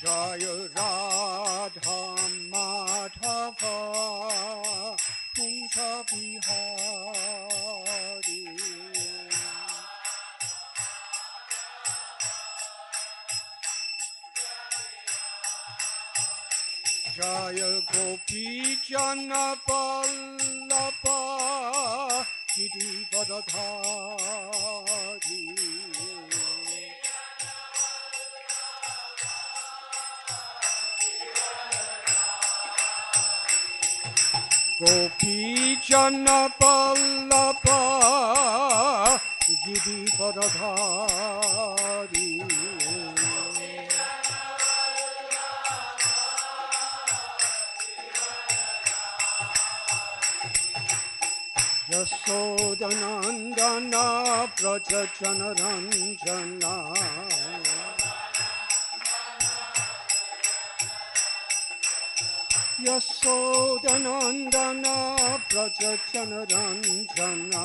Jaya Radha Madhava Kunja Bihari Jaya Gopi Jana Vallabha Girivardhari Gopi Jana Vallabha Girivardhari Yasodanandana Braja Janaranjana Yasodanandana Braja Janaranjana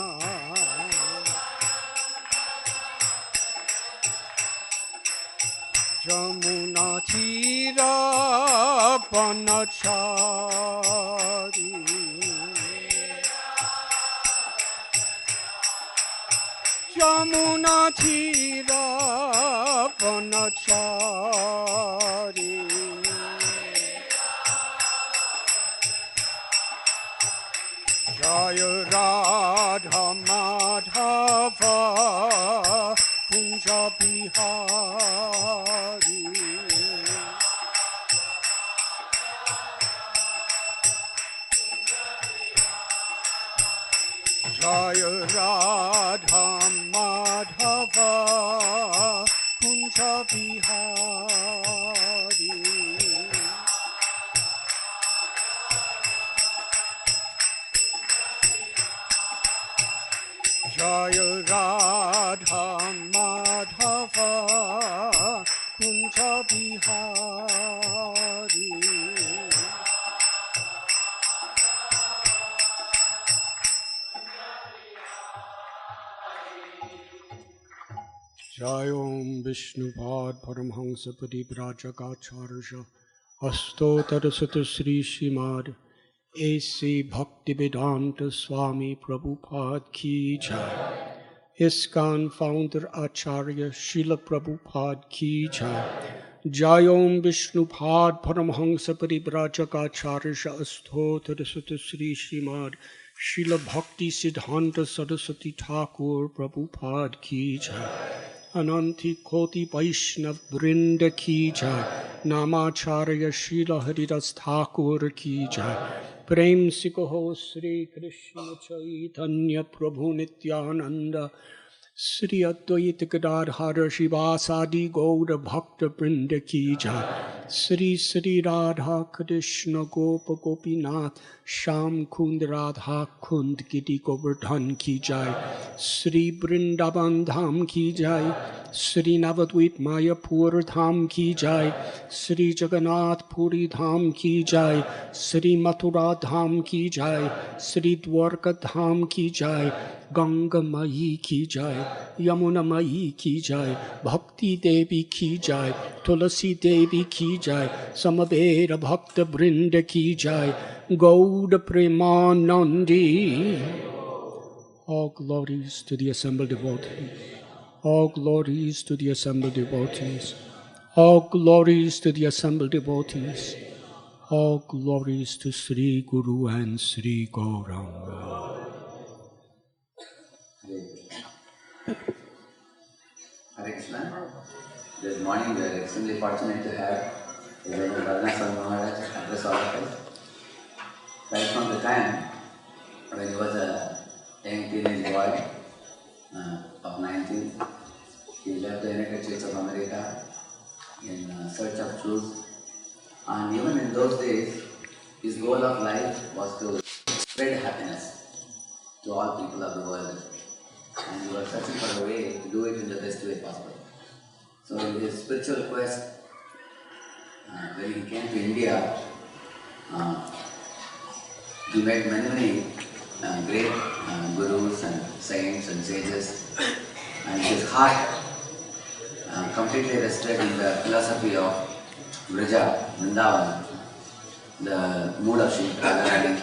Jamuna Tira Banachari Jamuna Tira Banachari Jaya Radha Madhava Kunja Bihari Jaya Radha Madhava Kunja Bihari Jaya Radha Madhava Kunja Bihari Jayom Vishnupad Paramhansa Padivrajagacharya Astotarasata Sri Srimad A.C. Bhaktivedanta Swami Prabhupada Ki Jai. ISKCON founder Acharya Srila Prabhupada Ki Jai. Jayom Vishnupad Paramhansa Parivrajagacharya Astotarasata Sri Srimad Srila Bhakti Siddhanta Saraswati Thakur Prabhupada Ki Jai. Ananti Koti Vaishnav Vrinda Ki Jai. Namacharya Srila Haridas Thakur Ki Jai. Prem Sikoho Sri Krishna Chaitanya Prabhu Nityananda Sri Advaita Gadadhara Shivasadi Gaura Bhakta Brinda Ki Jai. Sri Sri Radha Krishna Gopa Gopinath Sham Kund Radha Kund Giri Govardhan Ki Jai. Sri Vrindavan Dham Ki Jai. Sri Navadvip Mayapur Dham Ki Jai. Sri Jagannath Puri Dham Ki Jai. Sri Mathura Dham Ki Jai. Sri Dwarka Dham Ki Jai. Ganga Mayi Ki Jai. Yamuna Mayi Ki Jai. Bhakti Devi Ki Jai. Tulasi Devi Ki Jai. Samaveda Bhakta Brinda Ki Jai. Gauda Premanandi. All glories to the assembled devotees. All glories to the assembled devotees. All glories to the assembled devotees. All glories to Sri Guru and Sri Gauranga. Hare Krishna. This morning we are extremely fortunate to have Radhanath Swami Maharaj address all of us. Right from the time when he was a young teenage boy of 19, he left the United States of America in search of truth. And even in those days, his goal of life was to spread happiness to all people of the world. And he was searching for a way to do it in the best way possible. So in his spiritual quest, when he came to India, he met many great gurus and saints and sages, and his heart completely rested in the philosophy of Vraja, Vrindavan, the mood of Shri Radharani,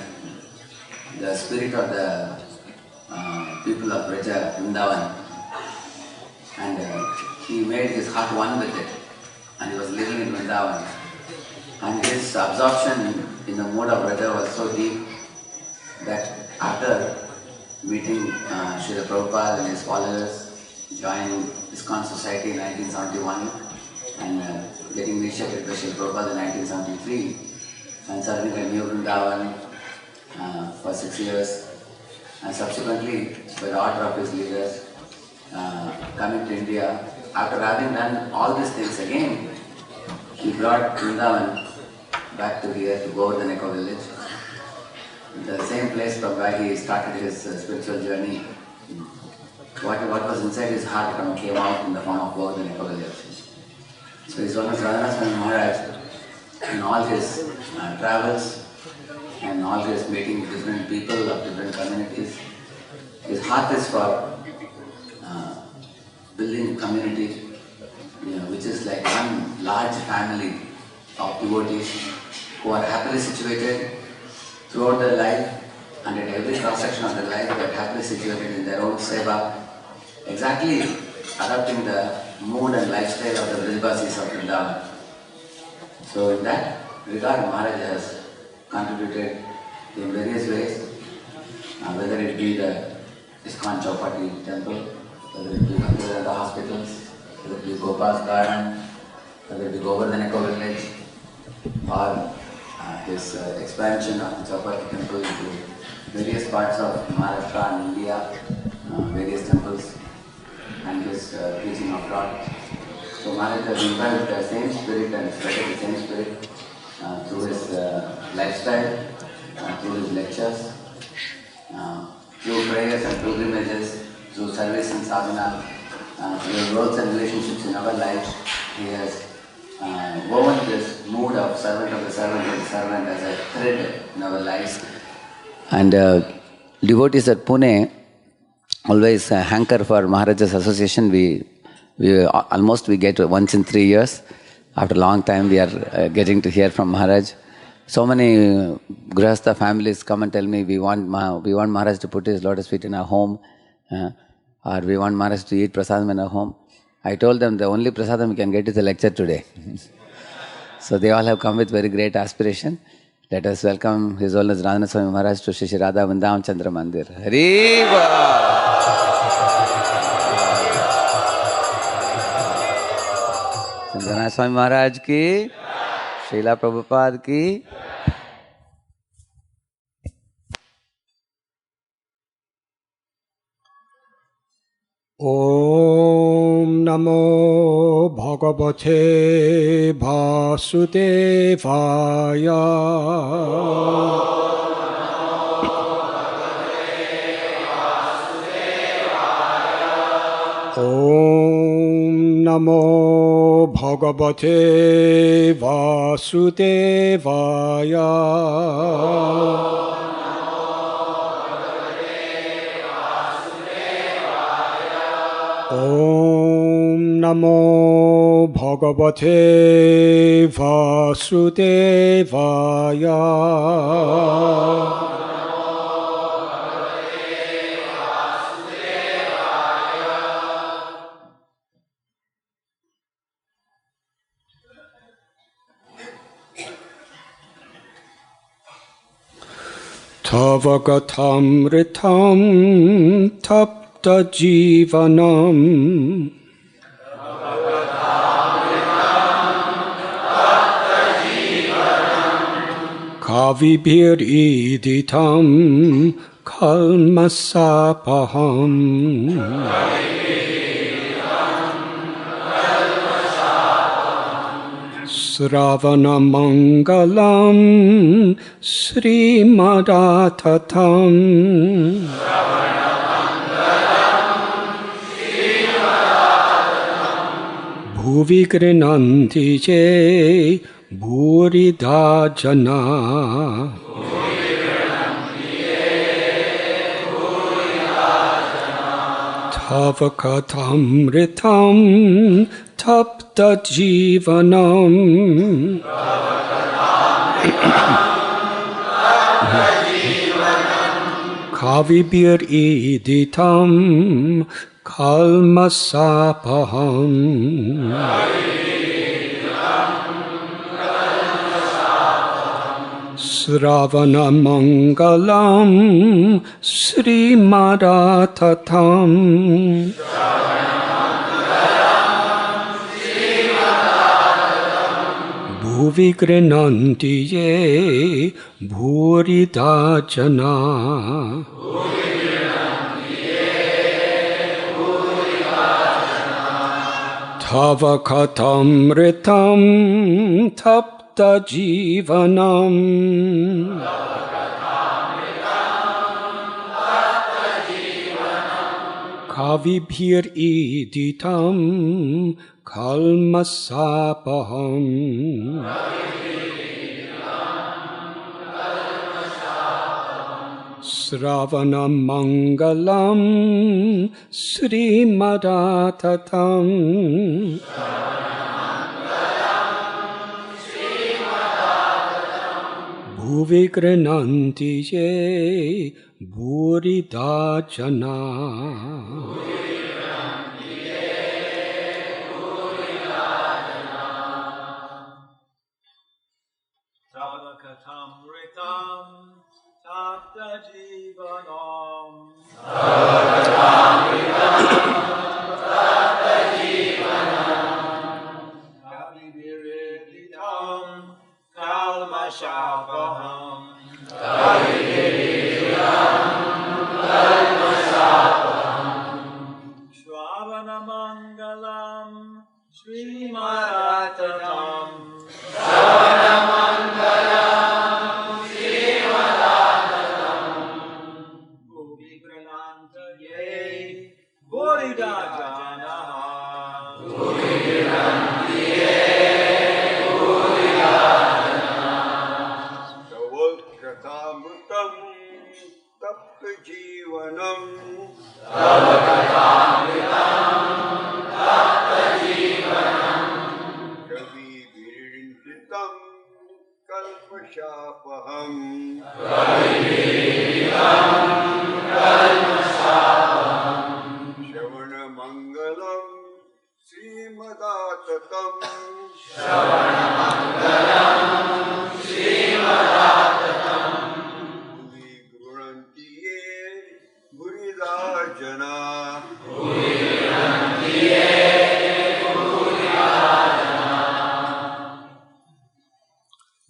the spirit of the people of Vraja, Vrindavan, and he made his heart one with it, and he was living in Vrindavan. And his absorption in the mood of Vraja was so deep that after meeting Srila Prabhupada and his followers, joining ISKCON Society in 1971 and getting initiated by Srila Prabhupada in 1973, and serving at New Vrindavan for 6 years, and subsequently by the order of his leaders coming to India. After having done all these things again, he brought Vrindavan back to here, to Govardhan village, the same place from where he started his spiritual journey. What was inside his heart came out in the form of Govardhan village. So His Holiness Radhanath Swami Maharaj, in all his travels and all his meeting with different people of different communities, his heart is for building a community, which is like one large family of devotees who are happily situated throughout their life, and at every cross-section of their life they are happily situated in their own seva, exactly adopting the mood and lifestyle of the Vrajavasis of Vrindavan. So in that regard, Maharaj has contributed in various ways, whether it be the ISKCON Chowpatty temple, whether it be the hospitals, whether it be Gopis garden, whether it be Govardhan village, or his expansion of the Chowpatty temple into various parts of Maharashtra and India, various temples, and his teaching of God. So Maharaj has imbibed the same spirit and spread the same spirit through his lifestyle, through his lectures, through prayers and pilgrimages, through service and sadhana, through roles and relationships in our lives. He has woven this mood of servant of the servant as a thread in our lives. And devotees at Pune always hanker for Maharaj's association. We get once in 3 years. After a long time, we are getting to hear from Maharaj. So many Grihastha families come and tell me, we want Maharaj to put his lotus feet in our home, or we want Maharaj to eat prasadam in our home. I told them the only prasadam we can get is a lecture today. So they all have come with very great aspiration. Let us welcome His Holiness Radhanath Swami Maharaj to Shri Radha Vrindavan Chandra Mandir. Hariva! Radhanath Swami Maharaj ki, Srila Prabhupada ki. Om Namo Bhagavate Vasudevaya. Om Namo Bhagavate Vasudevaya. Om Namo Bhagavate Vasudevaya. Tava gatamritam tapta jivanam. Kavibhir iditam kalmasapaham. Sravana mangalam srimadatatam. Bhuvi grinanti je bhurida jana. Tava katamritam tapta jivanam. Kavibhir iditam kalmasapaham. Sravana mangalam srimadatatam. Bhuvi grinanti ye bhurida jana. Tava katamritam tapta jivanam. Kavibhir iditam kalmasapaham. Sravana mangalam srimadatatam. Bhuvi grinanti ye bhurida jana. Tavakatamritam tapta jivanam. Tapta jivanam. Kavibhiritam kalmashapaham. Shravana mangalam srimadatatam.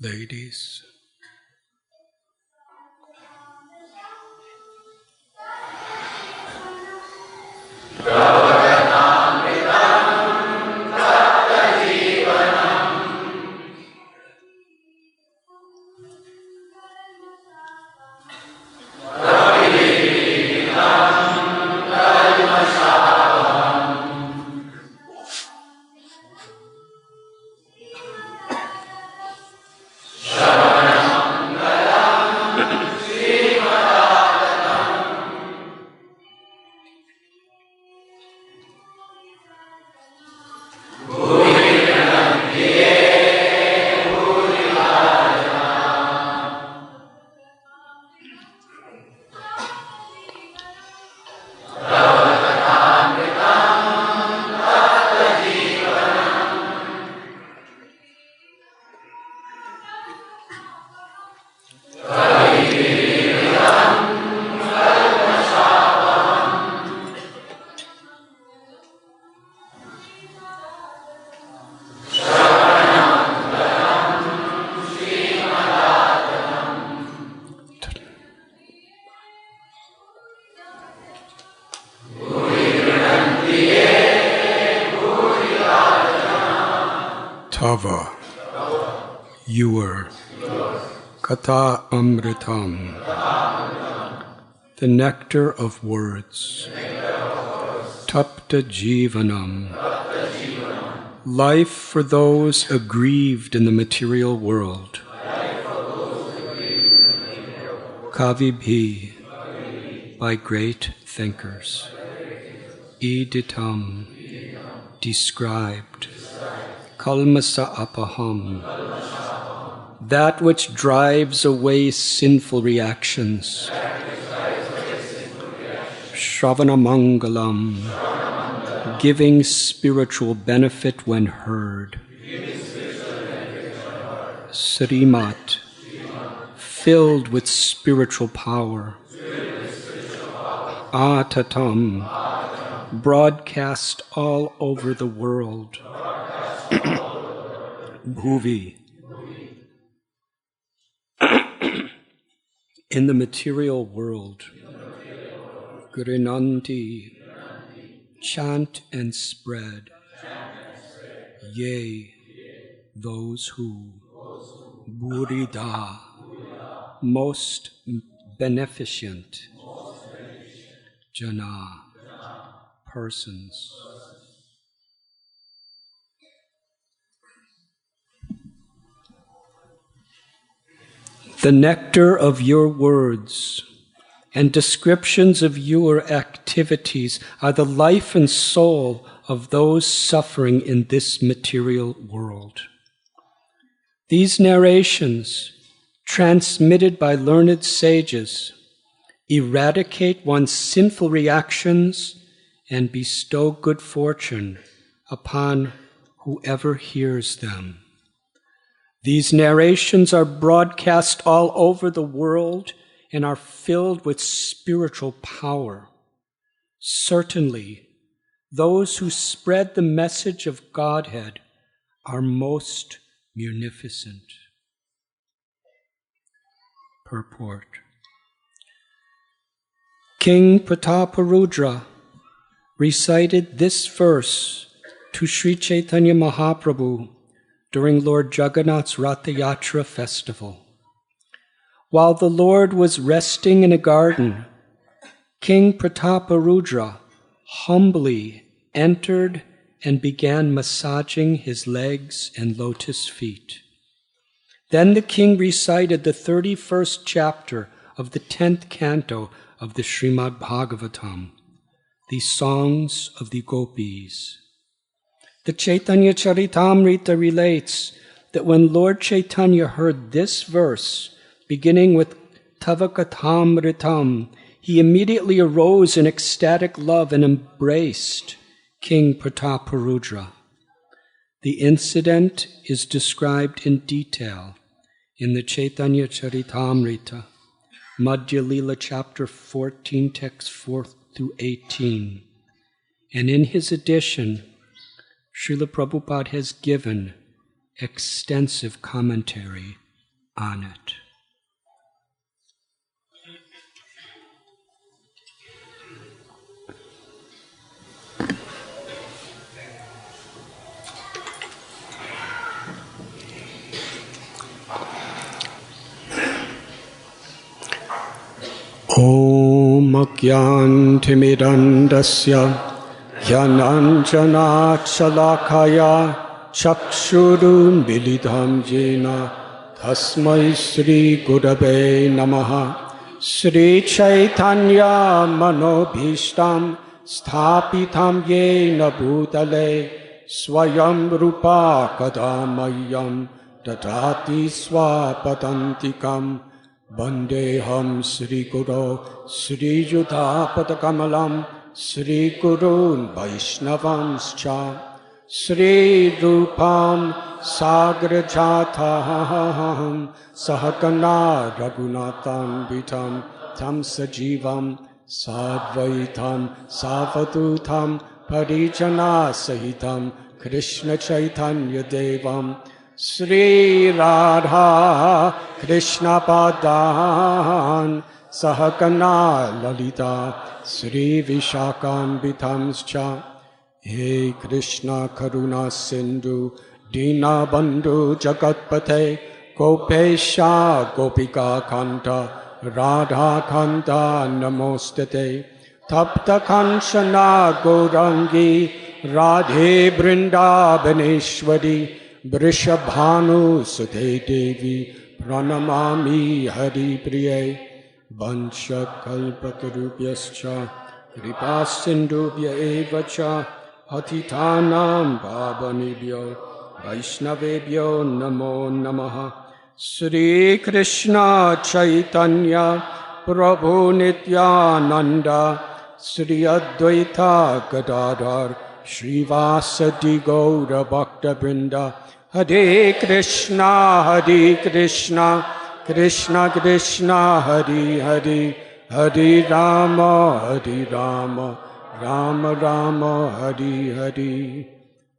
Ladies, Radhanath Tava, your, Katha Amritam, the nectar of words, Tapta Jivanam, life for those aggrieved in the material world, Kavibhi, by great thinkers, Iditam, described, Kalmasa Apaham, that which drives away sinful reactions, Shravana Mangalam, giving spiritual benefit when heard, Srimat, filled with spiritual power, Atatam, broadcast all over the world, Bhuvi, in the material world, Grinanti, chant and spread, yea, those who, Burida, most beneficent, Jana, persons. The nectar of your words and descriptions of your activities are the life and soul of those suffering in this material world. These narrations, transmitted by learned sages, eradicate one's sinful reactions and bestow good fortune upon whoever hears them. These narrations are broadcast all over the world and are filled with spiritual power. Certainly, those who spread the message of Godhead are most munificent. Purport. King Prataparudra recited this verse to Sri Chaitanya Mahaprabhu during Lord Jagannath's Ratha Yatra festival. While the Lord was resting in a garden, King Prataparudra humbly entered and began massaging his legs and lotus feet. Then the king recited the 31st chapter of the 10th canto of the Srimad Bhagavatam, the songs of the Gopis. The Chaitanya Charitamrita relates that when Lord Chaitanya heard this verse, beginning with Tava Kathamritam, he immediately arose in ecstatic love and embraced King Prataparudra. The incident is described in detail in the Chaitanya Charitamrita, Madhya Lila chapter 14, text 4 through 18. And in his edition, Srila Prabhupada has given extensive commentary on it. Om Agyantimirandasya Jnananjana Chalakaya Chakshurun Milidham Jena Tasmai Sri Gurave Namaha Sri Chaitanya Manobhishtam Sthapitam Yena Bhutale Swayam Rupa Kadamayam Dadati Swapadantikam Vandeham Sri Guru Sri Yudhapadakamalam Sri Gurun Vaishnavanscha Sri Rupam Sagrajataham Sahakana Raghunatham Vitam Tam Sajivam Sadvaitam Savadutam Parijana Sahitam Krishna Chaitanya Devam Sri Radha Krishna Padan Sahakana Lalita Sri Vishakam Vitamscha He Krishna Karuna Sindhu Dina Bandhu Jagatpate Gopesha Gopika Kanta Radha Kanta Namostate Tapta Kanchana Gaurangi Radhe Brindavaneshwari Vrishabhanu Sute Devi Pranamami Hari Priye Vansha Kalpatarubhyascha Kripa Sindhubhya Evacha Patitanam Pavanebhyo Vaishnavebhyo Namo Namaha Sri Krishna Chaitanya Prabhu Nityananda Sri Advaita Gadadhar Srivasadi Gaura Bhakta Vrinda Hare Krishna Krishna Krishna Hare Hare Hare Rama Rama Rama Hare Hare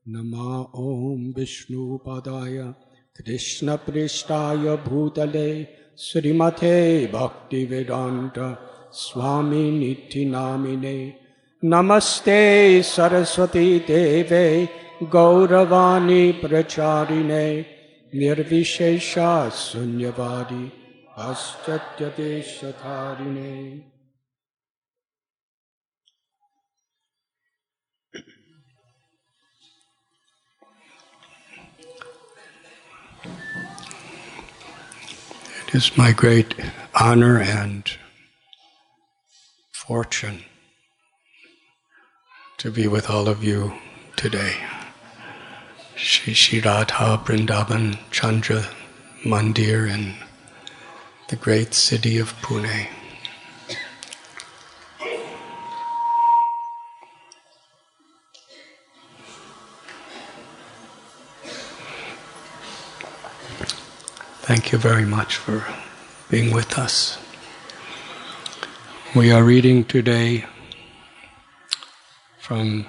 Nama Om Vishnu Padaya Krishna Prishtaya Bhutale Srimate Bhaktivedanta Swami Niti Namine Namaste Saraswati Deve Gauravani Pracharine Nirvishesha Sunyavadi Paschatya Deshatharine. It is my great honor and fortune to be with all of you today. Shri Radha Vrindavan Chandra Mandir in the great city of Pune. Thank you very much for being with us. We are reading today from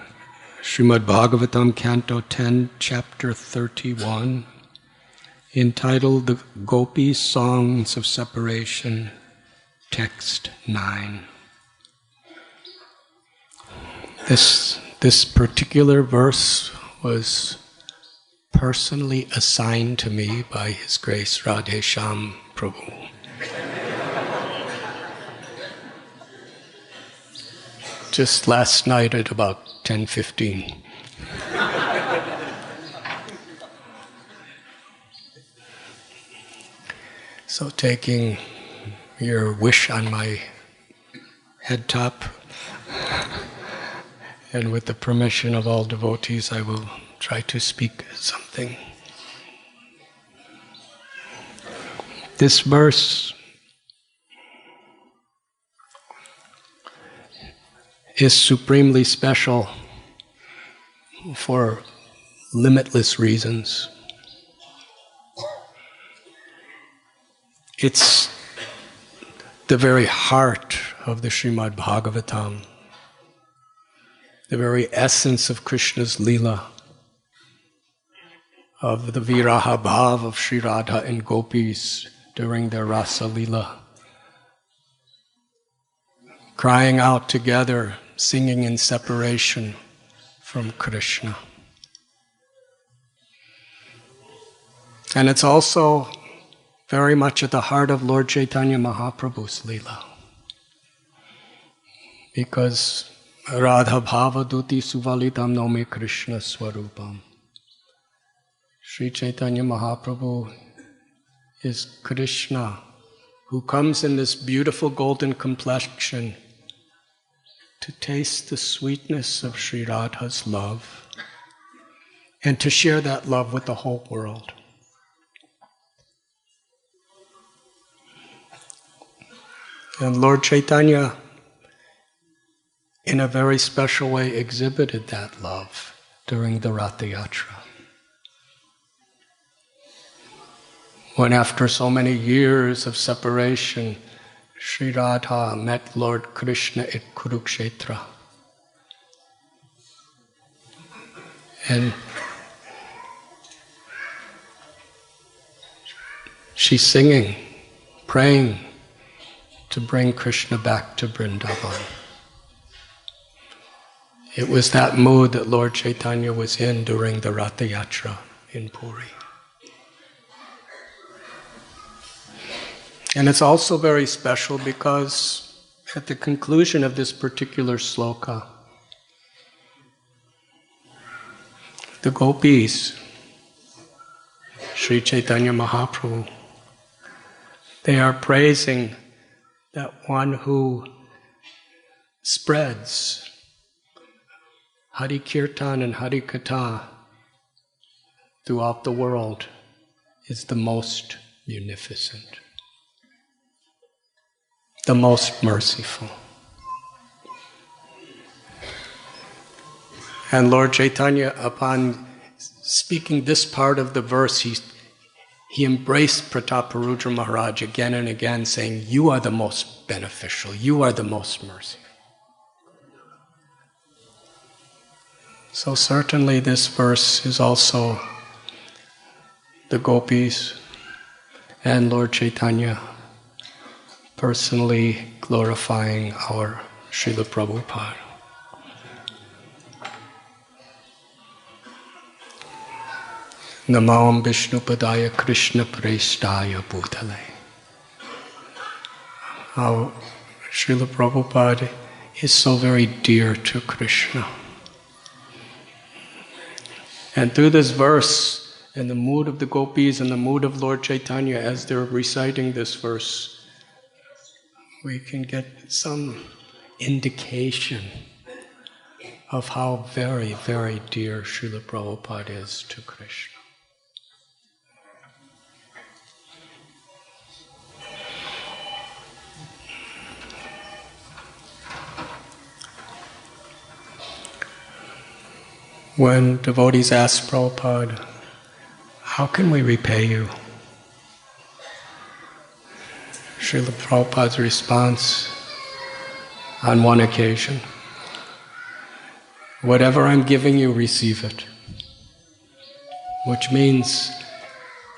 Srimad Bhagavatam, Canto 10, Chapter 31, entitled The Gopis' Songs of Separation, Text 9. This particular verse was personally assigned to me by His Grace Radhe Shyam Prabhu. Just last night at about 10:15. So taking your wish on my head top, and with the permission of all devotees, I will try to speak something. This verse is supremely special for limitless reasons. It's the very heart of the Srimad Bhagavatam, the very essence of Krishna's Leela, of the Viraha Bhav of Sri Radha and Gopis during their Rasa Leela, crying out together, singing in separation from Krishna. And it's also very much at the heart of Lord Chaitanya Mahaprabhu's Leela. Because Radha Bhava Duti Suvalitam Nome Krishna Swarupam. Sri Chaitanya Mahaprabhu is Krishna, who comes in this beautiful golden complexion to taste the sweetness of Sri Radha's love and to share that love with the whole world. And Lord Chaitanya, in a very special way, exhibited that love during the Ratha Yatra. When after so many years of separation, Sri Radha met Lord Krishna at Kurukshetra. And she's singing, praying to bring Krishna back to Vrindavan. It was that mood that Lord Chaitanya was in during the Ratha Yatra in Puri. And it's also very special because at the conclusion of this particular sloka, the Gopis, Sri Chaitanya Mahaprabhu, they are praising that one who spreads Hari Kirtan and Hari Katha throughout the world is the most munificent, the most merciful. And Lord Chaitanya, upon speaking this part of the verse, he embraced Prataparudra Maharaj again and again, saying, "You are the most beneficial, you are the most merciful." So certainly this verse is also the Gopis and Lord Chaitanya personally glorifying our Srila Prabhupada. Namam Vishnupadaya Krishna Prestaya Bhutale. Our Srila Prabhupada is so very dear to Krishna. And through this verse, in the mood of the Gopis and the mood of Lord Chaitanya, as they're reciting this verse, we can get some indication of how very, very dear Srila Prabhupada is to Krishna. When devotees ask Prabhupada, "How can we repay you?" Srila Prabhupada's response on one occasion, "Whatever I'm giving you, receive it." Which means,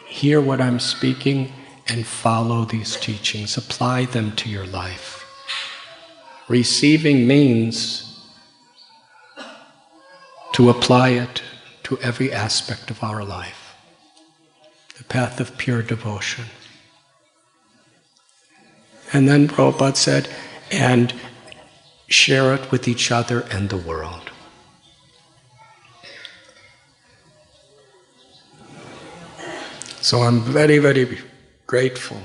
hear what I'm speaking and follow these teachings, apply them to your life. Receiving means to apply it to every aspect of our life. The path of pure devotion. And then Prabhupada said, and share it with each other and the world. So I'm very, very grateful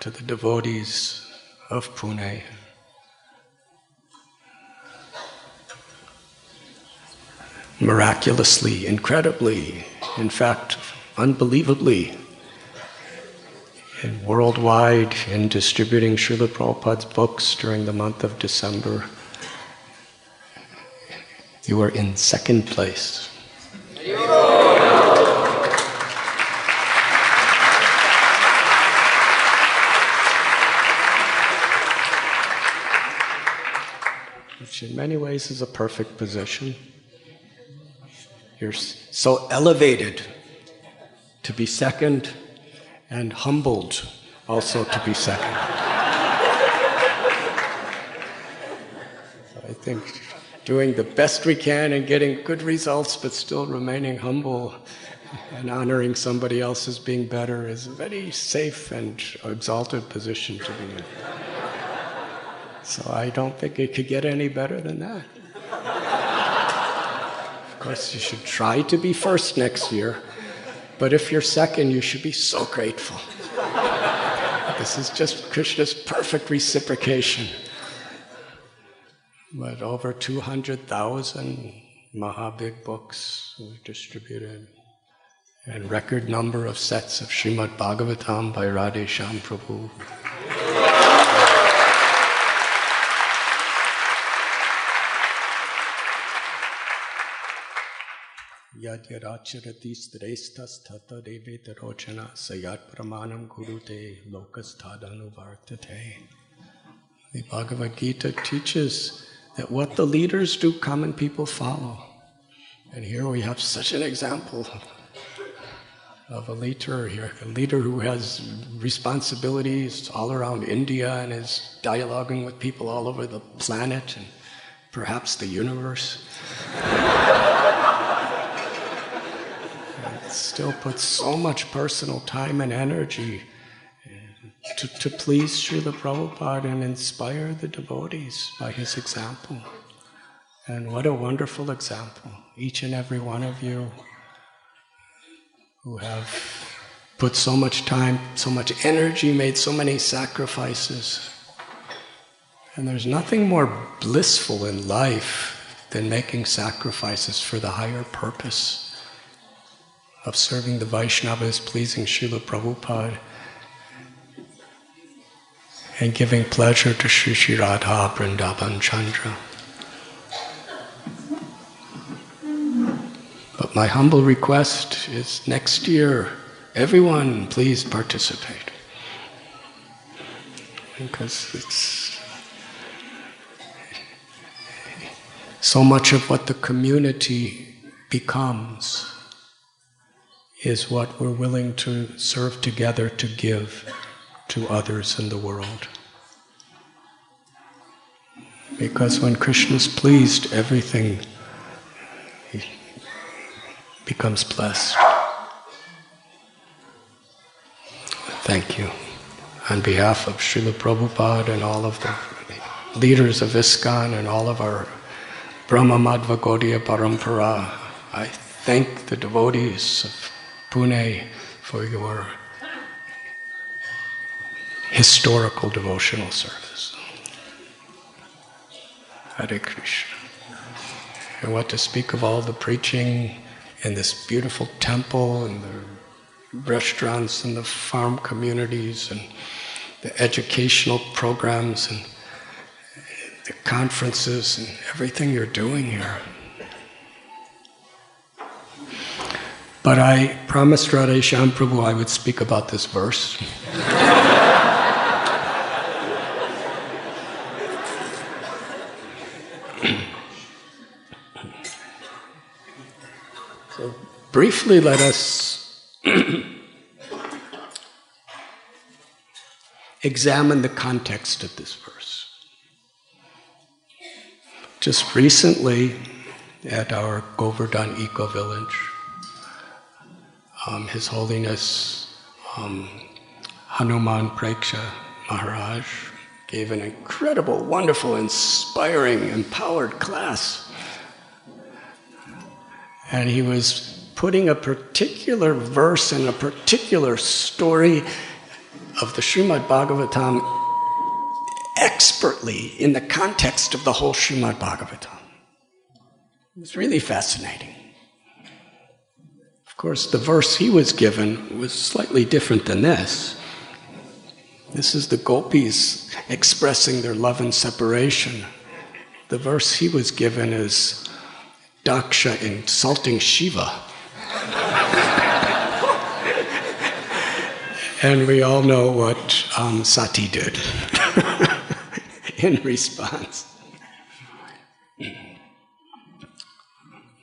to the devotees of Pune. Miraculously, incredibly, in fact, unbelievably, and worldwide in distributing Srila Prabhupada's books during the month of December. You were in second place. Which in many ways is a perfect position. You're so elevated to be second and humbled also to be second. So I think doing the best we can and getting good results but still remaining humble and honoring somebody else as being better is a very safe and exalted position to be in. So I don't think it could get any better than that. Of course, you should try to be first next year, but if you're second, you should be so grateful. This is just Krishna's perfect reciprocation. But over 200,000 Mahabig books we distributed, and record number of sets of Srimad Bhagavatam by Radhe Shyam Prabhu. Yad yadacharati srestas tata deveta rochana sayat pramanam gurute lokas tadanuvartate. The Bhagavad Gita teaches that what the leaders do, common people follow. And here we have such an example of a leader here, a leader who has responsibilities all around India and is dialoguing with people all over the planet and perhaps the universe. still puts so much personal time and energy to please Srila Prabhupada and inspire the devotees by his example. And what a wonderful example. Each and every one of you who have put so much time, so much energy, made so many sacrifices. And there's nothing more blissful in life than making sacrifices for the higher purpose of serving the Vaishnavas, pleasing Srila Prabhupada, and giving pleasure to Sri Sri Radha Vrindavan Chandra. But my humble request is next year, everyone please participate. Because it's so much of what the community becomes is what we're willing to serve together to give to others in the world. Because when Krishna's pleased, everything becomes blessed. Thank you. On behalf of Srila Prabhupada and all of the leaders of ISKCON and all of our Brahma Madhva Gaudiya Parampara, I thank the devotees of Pune for your historical devotional service. Hare Krishna. And what to speak of all the preaching in this beautiful temple and the restaurants and the farm communities and the educational programs and the conferences and everything you're doing here. But I promised Radhe Shyam Prabhu I would speak about this verse. So briefly let us examine the context of this verse. Just recently at our Govardhan Eco Village, His Holiness Hanuman Preksha Maharaj gave an incredible, wonderful, inspiring, empowered class. And he was putting a particular verse and a particular story of the Srimad Bhagavatam expertly in the context of the whole Srimad Bhagavatam. It was really fascinating. Of course, the verse he was given was slightly different than this. This is the Gopis expressing their love and separation. The verse he was given is Daksha insulting Shiva. And we all know what Sati did in response.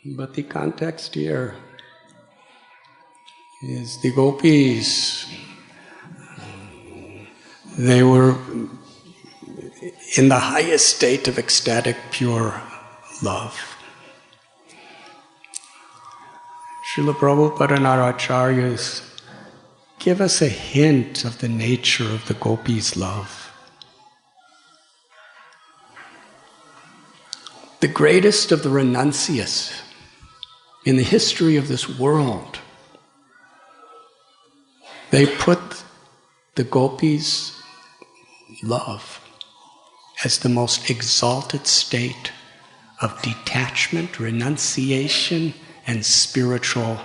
But the context here is the Gopis. They were in the highest state of ecstatic, pure love. Srila Prabhupada and our acharyas give us a hint of the nature of the Gopis' love. The greatest of the renunciates in the history of this world, they put the Gopis' love as the most exalted state of detachment, renunciation, and spiritual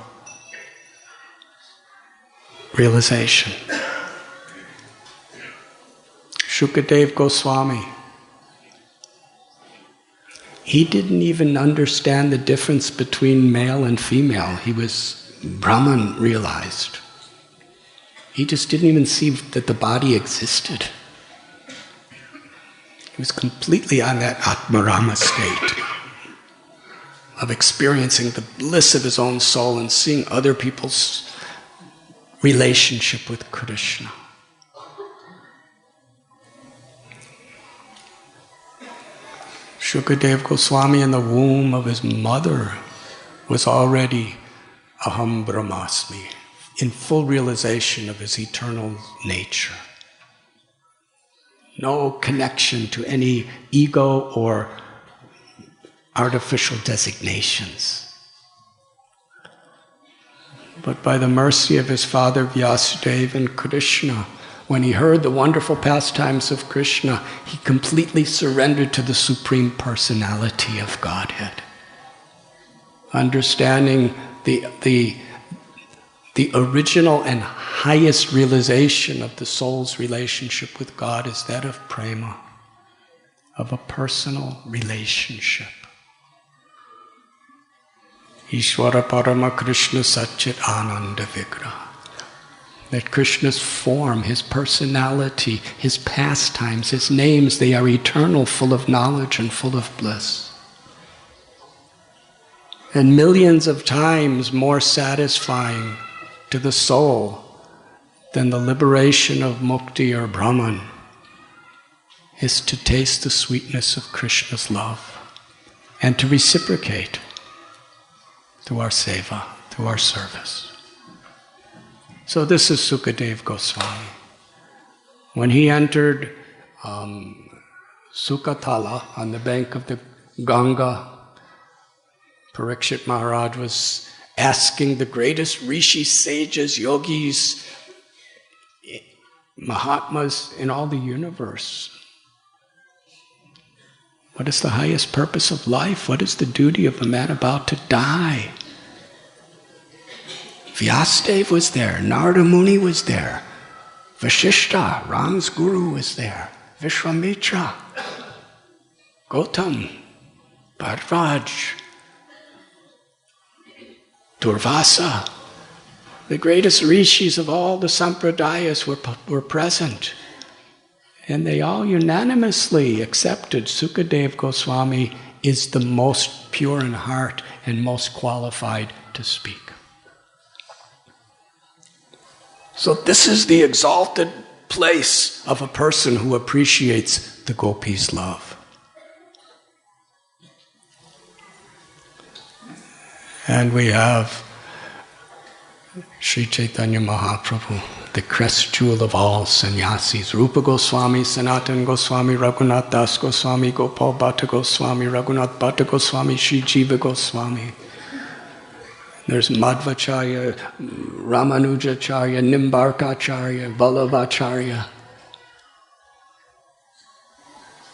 realization. Shukadev Goswami, he didn't even understand the difference between male and female. He was Brahman realized. He just didn't even see that the body existed. He was completely on that Atmarama state of experiencing the bliss of his own soul and seeing other people's relationship with Krishna. Shukadev Goswami in the womb of his mother was already Aham Brahmasmi, in full realization of his eternal nature. No connection to any ego or artificial designations. But by the mercy of his father Vyasadeva and Krishna, when he heard the wonderful pastimes of Krishna, he completely surrendered to the Supreme Personality of Godhead. Understanding the original and highest realization of the soul's relationship with God is that of prema, of a personal relationship. Ishvara Parama Krishna Satchit Ananda Vigraha. That Krishna's form, his personality, his pastimes, his names, they are eternal, full of knowledge and full of bliss. And millions of times more satisfying to the soul than the liberation of mukti or Brahman is to taste the sweetness of Krishna's love and to reciprocate through our seva, through our service. So this is Sukadeva Goswami. When he entered Sukatala on the bank of the Ganga, Parikshit Maharaj was asking the greatest rishi, sages, yogis, Mahatmas in all the universe, what is the highest purpose of life? What is the duty of a man about to die? Vyasadeva was there, Narada Muni was there, Vashishta, Ram's guru, was there, Vishwamitra, Gautam, Bhardraj, Durvasa. The greatest rishis of all the sampradayas were present. And they all unanimously accepted Sukadeva Goswami is the most pure in heart and most qualified to speak. So this is the exalted place of a person who appreciates the Gopis' love. And we have Sri Chaitanya Mahaprabhu, the crest jewel of all sannyasis. Rupa Goswami, Sanatana Goswami, Raghunath Das Goswami, Gopal Bhatta Goswami, Raghunath Bhatta Goswami, Sri Jiva Goswami. There's Madhvacharya, Ramanujacharya, Nimbarkacharya, Vallabhacharya,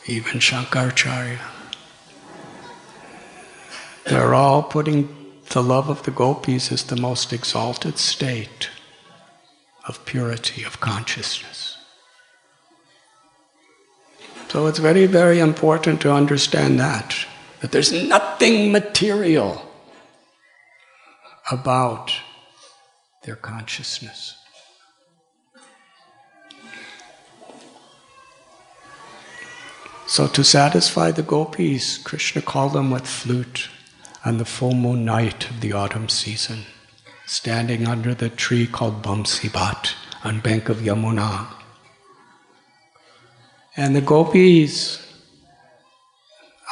even Shankaracharya. They're all putting the love of the gopis as the most exalted state of purity of consciousness. So it's very, very important to understand that there's nothing material about their consciousness. So to satisfy the gopis, Krishna called them with flute on the full moon night of the autumn season, standing under the tree called Bamsi Bhat on bank of Yamuna. And the gopis,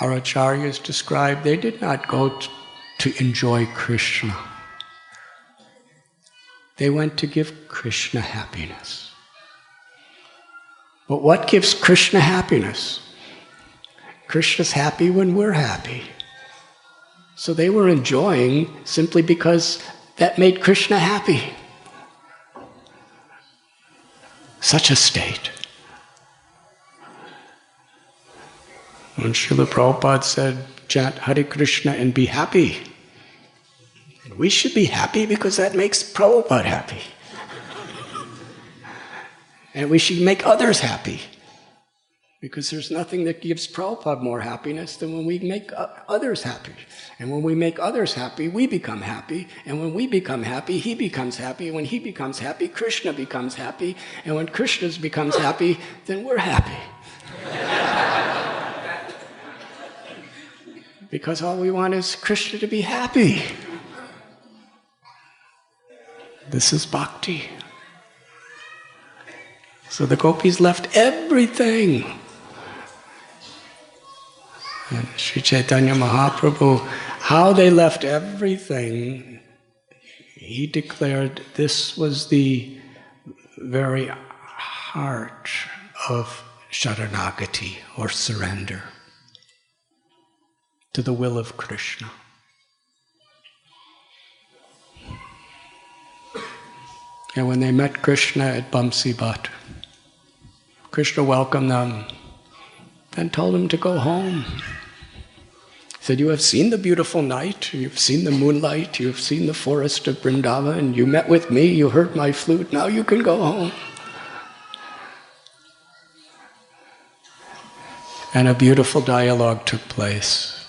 our acharyas described, they did not go to enjoy Krishna. They went to give Krishna happiness. But what gives Krishna happiness? Krishna's happy when we're happy. So they were enjoying simply because that made Krishna happy. Such a state. When Srila Prabhupada said, chant Hare Krishna and be happy, we should be happy because that makes Prabhupada happy. And we should make others happy. Because there's nothing that gives Prabhupada more happiness than when we make others happy. And when we make others happy, we become happy. And when we become happy, he becomes happy. And when he becomes happy, Krishna becomes happy. And when Krishna becomes happy, then we're happy. Because all we want is Krishna to be happy. This is bhakti. So the gopis left everything. And Sri Chaitanya Mahaprabhu, how they left everything, He declared this was the very heart of Sharanagati, or surrender to the will of Krishna. And when they met Krishna at Bamsi Bhat, Krishna welcomed them and told them to go home. He said, you have seen the beautiful night, you've seen the moonlight, you've seen the forest of Vrindavan, you met with me, you heard my flute, now you can go home. And a beautiful dialogue took place.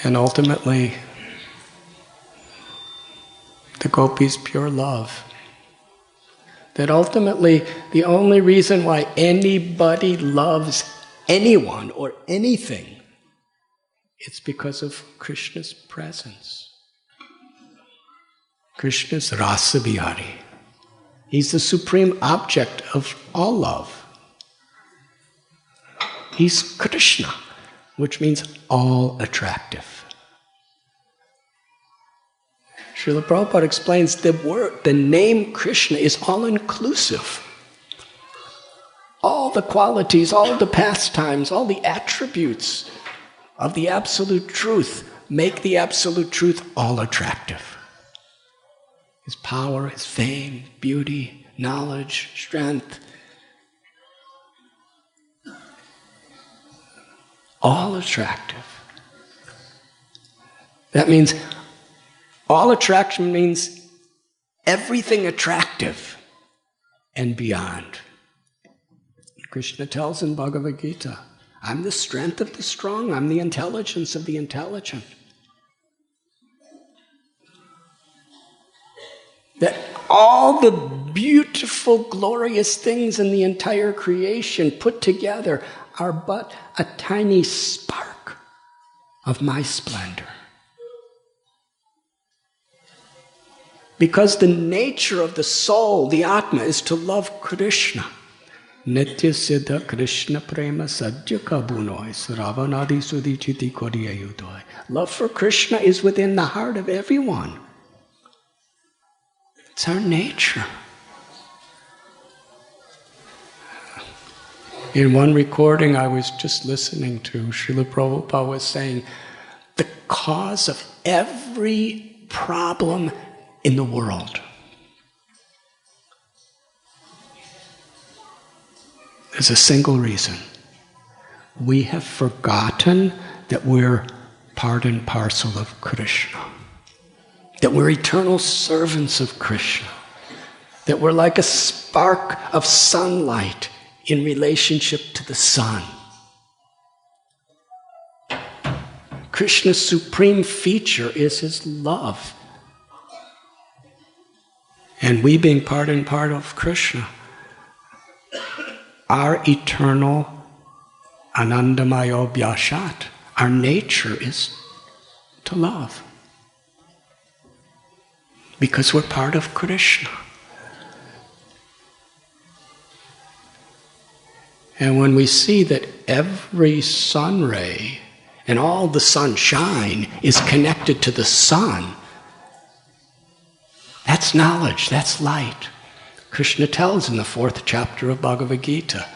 And ultimately, the Gopis' pure love. That ultimately, the only reason why anybody loves anyone or anything, it's because of Krishna's presence. Krishna's Rasa Vihari. He's the supreme object of all love. He's Krishna, which means all attractive. Srila Prabhupada explains the name Krishna is all-inclusive. All the qualities, all the pastimes, all the attributes of the Absolute Truth make the Absolute Truth all attractive. His power, his fame, beauty, knowledge, strength, all attractive. That means all attraction means everything attractive and beyond. Krishna tells in Bhagavad Gita, I'm the strength of the strong, I'm the intelligence of the intelligent. That all the beautiful, glorious things in the entire creation put together are but a tiny spark of my splendor. Because the nature of the soul, the Atma, is to love Krishna. Nitya Siddha Krishna Prema Sadhya Kabunoi Sravanadi Sudhichiti Kodiyayudoi. Love for Krishna is within the heart of everyone. It's our nature. In one recording I was just listening to, Srila Prabhupada was saying, the cause of every problem in the world there's a single reason. We have forgotten that we're part and parcel of Krishna. That we're eternal servants of Krishna. That we're like a spark of sunlight in relationship to the sun. Krishna's supreme feature is his love. And we being part and part of Krishna, our eternal Anandamayo Vyashat, our nature is to love. Because we're part of Krishna. And when we see that every sun ray and all the sunshine is connected to the sun, that's knowledge, that's light. Krishna tells in the 4th chapter of Bhagavad Gita,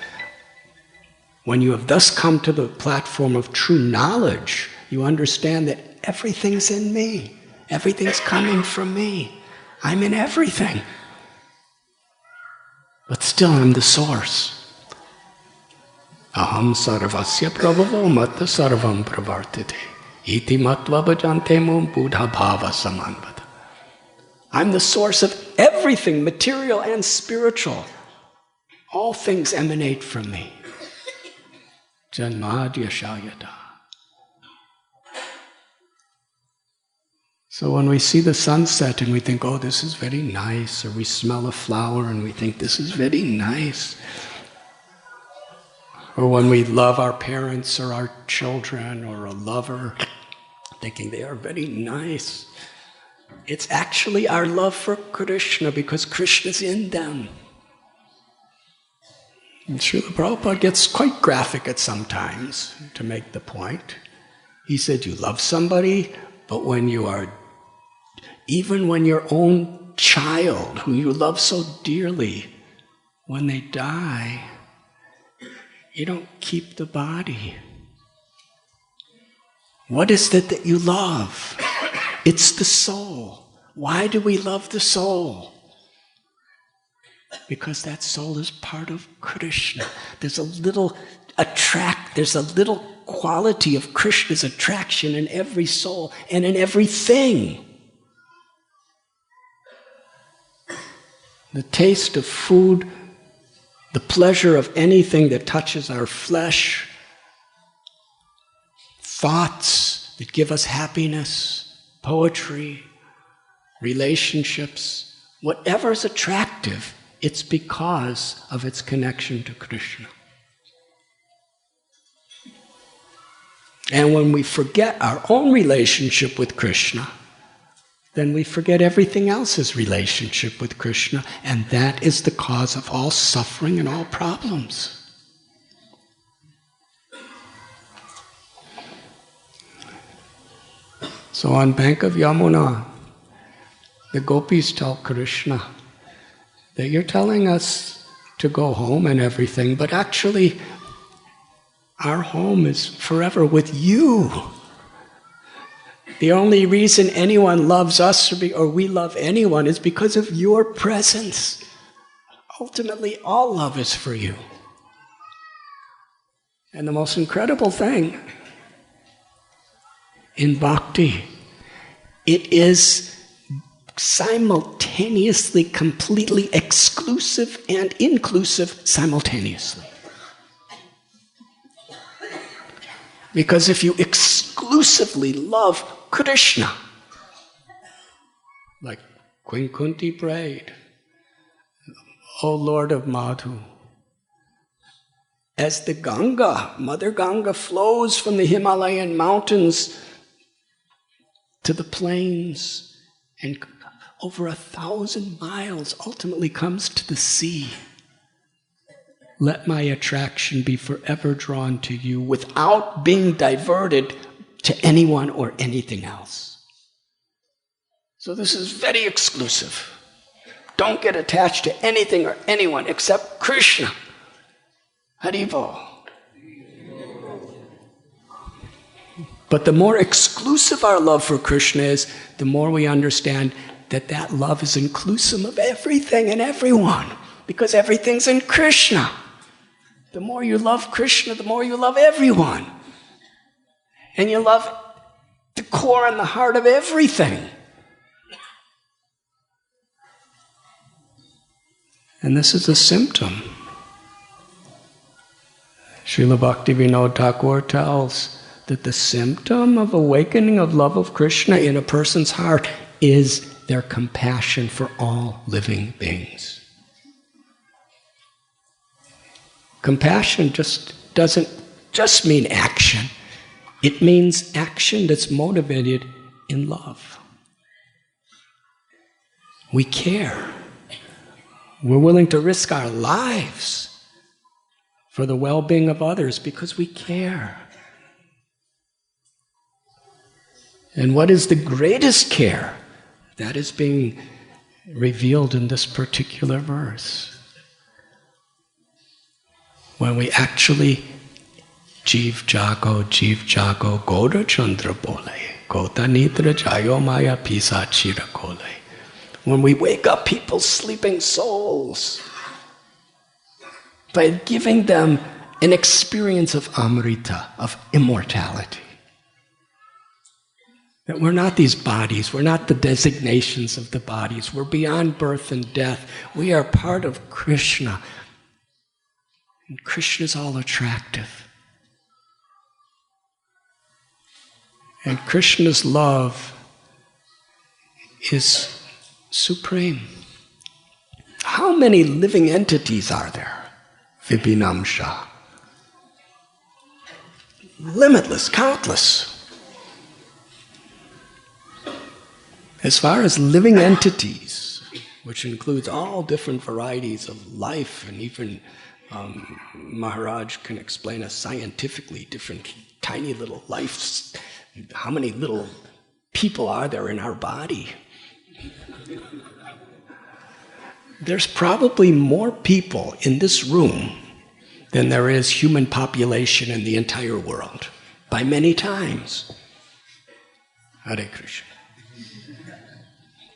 when you have thus come to the platform of true knowledge, you understand that everything's in me. Everything's coming from me. I'm in everything. But still I'm the source. Aham sarvasya prabhavo matta sarvam pravartite. Iti matva bhajante mum buddha bhava samanvata. I'm the source of everything, material and spiritual. All things emanate from me. Janmadya shayata. So when we see the sunset and we think, oh, this is very nice, or we smell a flower and we think, this is very nice. Or when we love our parents or our children or a lover, thinking they are very nice. It's actually our love for Krishna because Krishna's in them. And Srila Prabhupada gets quite graphic at some times to make the point. He said, you love somebody, But when you are, even when your own child, who you love so dearly, when they die, you don't keep the body. What is it that you love? It's the soul. Why do we love the soul? Because that soul is part of Krishna. There's a little quality of Krishna's attraction in every soul and in everything. The taste of food, the pleasure of anything that touches our flesh, thoughts that give us happiness, poetry, relationships, whatever's attractive, it's because of its connection to Krishna. And when we forget our own relationship with Krishna, then we forget everything else's relationship with Krishna, and that is the cause of all suffering and all problems. So on bank of Yamuna, the Gopis tell Krishna that you're telling us to go home and everything, but actually our home is forever with you. The only reason anyone loves us or we love anyone is because of your presence. Ultimately, all love is for you. And the most incredible thing in bhakti, it is simultaneously, completely exclusive and inclusive simultaneously. Because if you exclusively love Krishna, like Queen Kunti prayed, O Lord of Madhu, as the Ganga, Mother Ganga, flows from the Himalayan mountains to the plains and over 1,000 miles ultimately comes to the sea, let my attraction be forever drawn to you without being diverted to anyone or anything else. So this is very exclusive. Don't get attached to anything or anyone except Krishna. Haribol. But the more exclusive our love for Krishna is, the more we understand that that love is inclusive of everything and everyone, because everything's in Krishna. The more you love Krishna, the more you love everyone. And you love the core and the heart of everything. And this is a symptom. Srila Bhaktivinoda Thakur tells that the symptom of awakening of love of Krishna in a person's heart is their compassion for all living beings. Compassion just doesn't just mean action. It means action that's motivated in love. We care. We're willing to risk our lives for the well-being of others because we care. And what is the greatest care? That is being revealed in this particular verse. When we actually Jeev Jago, Goda Chandra Bole, Kota Nitra Jayo Maya Pisa Chira Kole. When we wake up people's sleeping souls by giving them an experience of Amrita, of immortality. That we're not these bodies, we're not the designations of the bodies, we're beyond birth and death. We are part of Krishna. And Krishna's all attractive. And Krishna's love is supreme. How many living entities are there? Vipinamsha. Limitless, countless. As far as living entities, which includes all different varieties of life, and even Maharaj can explain us scientifically different tiny little lives, how many little people are there in our body? There's probably more people in this room than there is human population in the entire world, by many times. Hare Krishna.